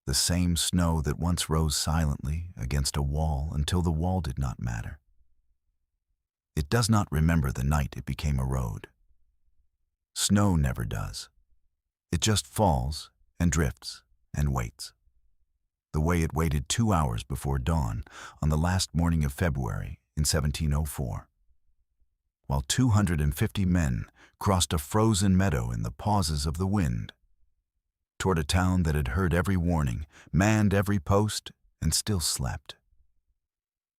The same snow that once rose silently against a wall until the wall did not matter. It does not remember the night it became a road. Snow never does. It just falls and drifts and waits. The way it waited 2 hours before dawn on the last morning of February in 1704. While 250 men crossed a frozen meadow in the pauses of the wind, toward a town that had heard every warning, manned every post, and still slept.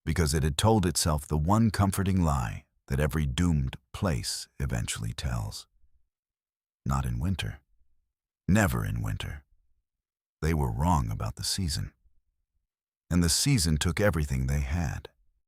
Because it had told itself the one comforting lie that every doomed place eventually tells. Not in winter. Never in winter. They were wrong about the season. And the season took everything they had.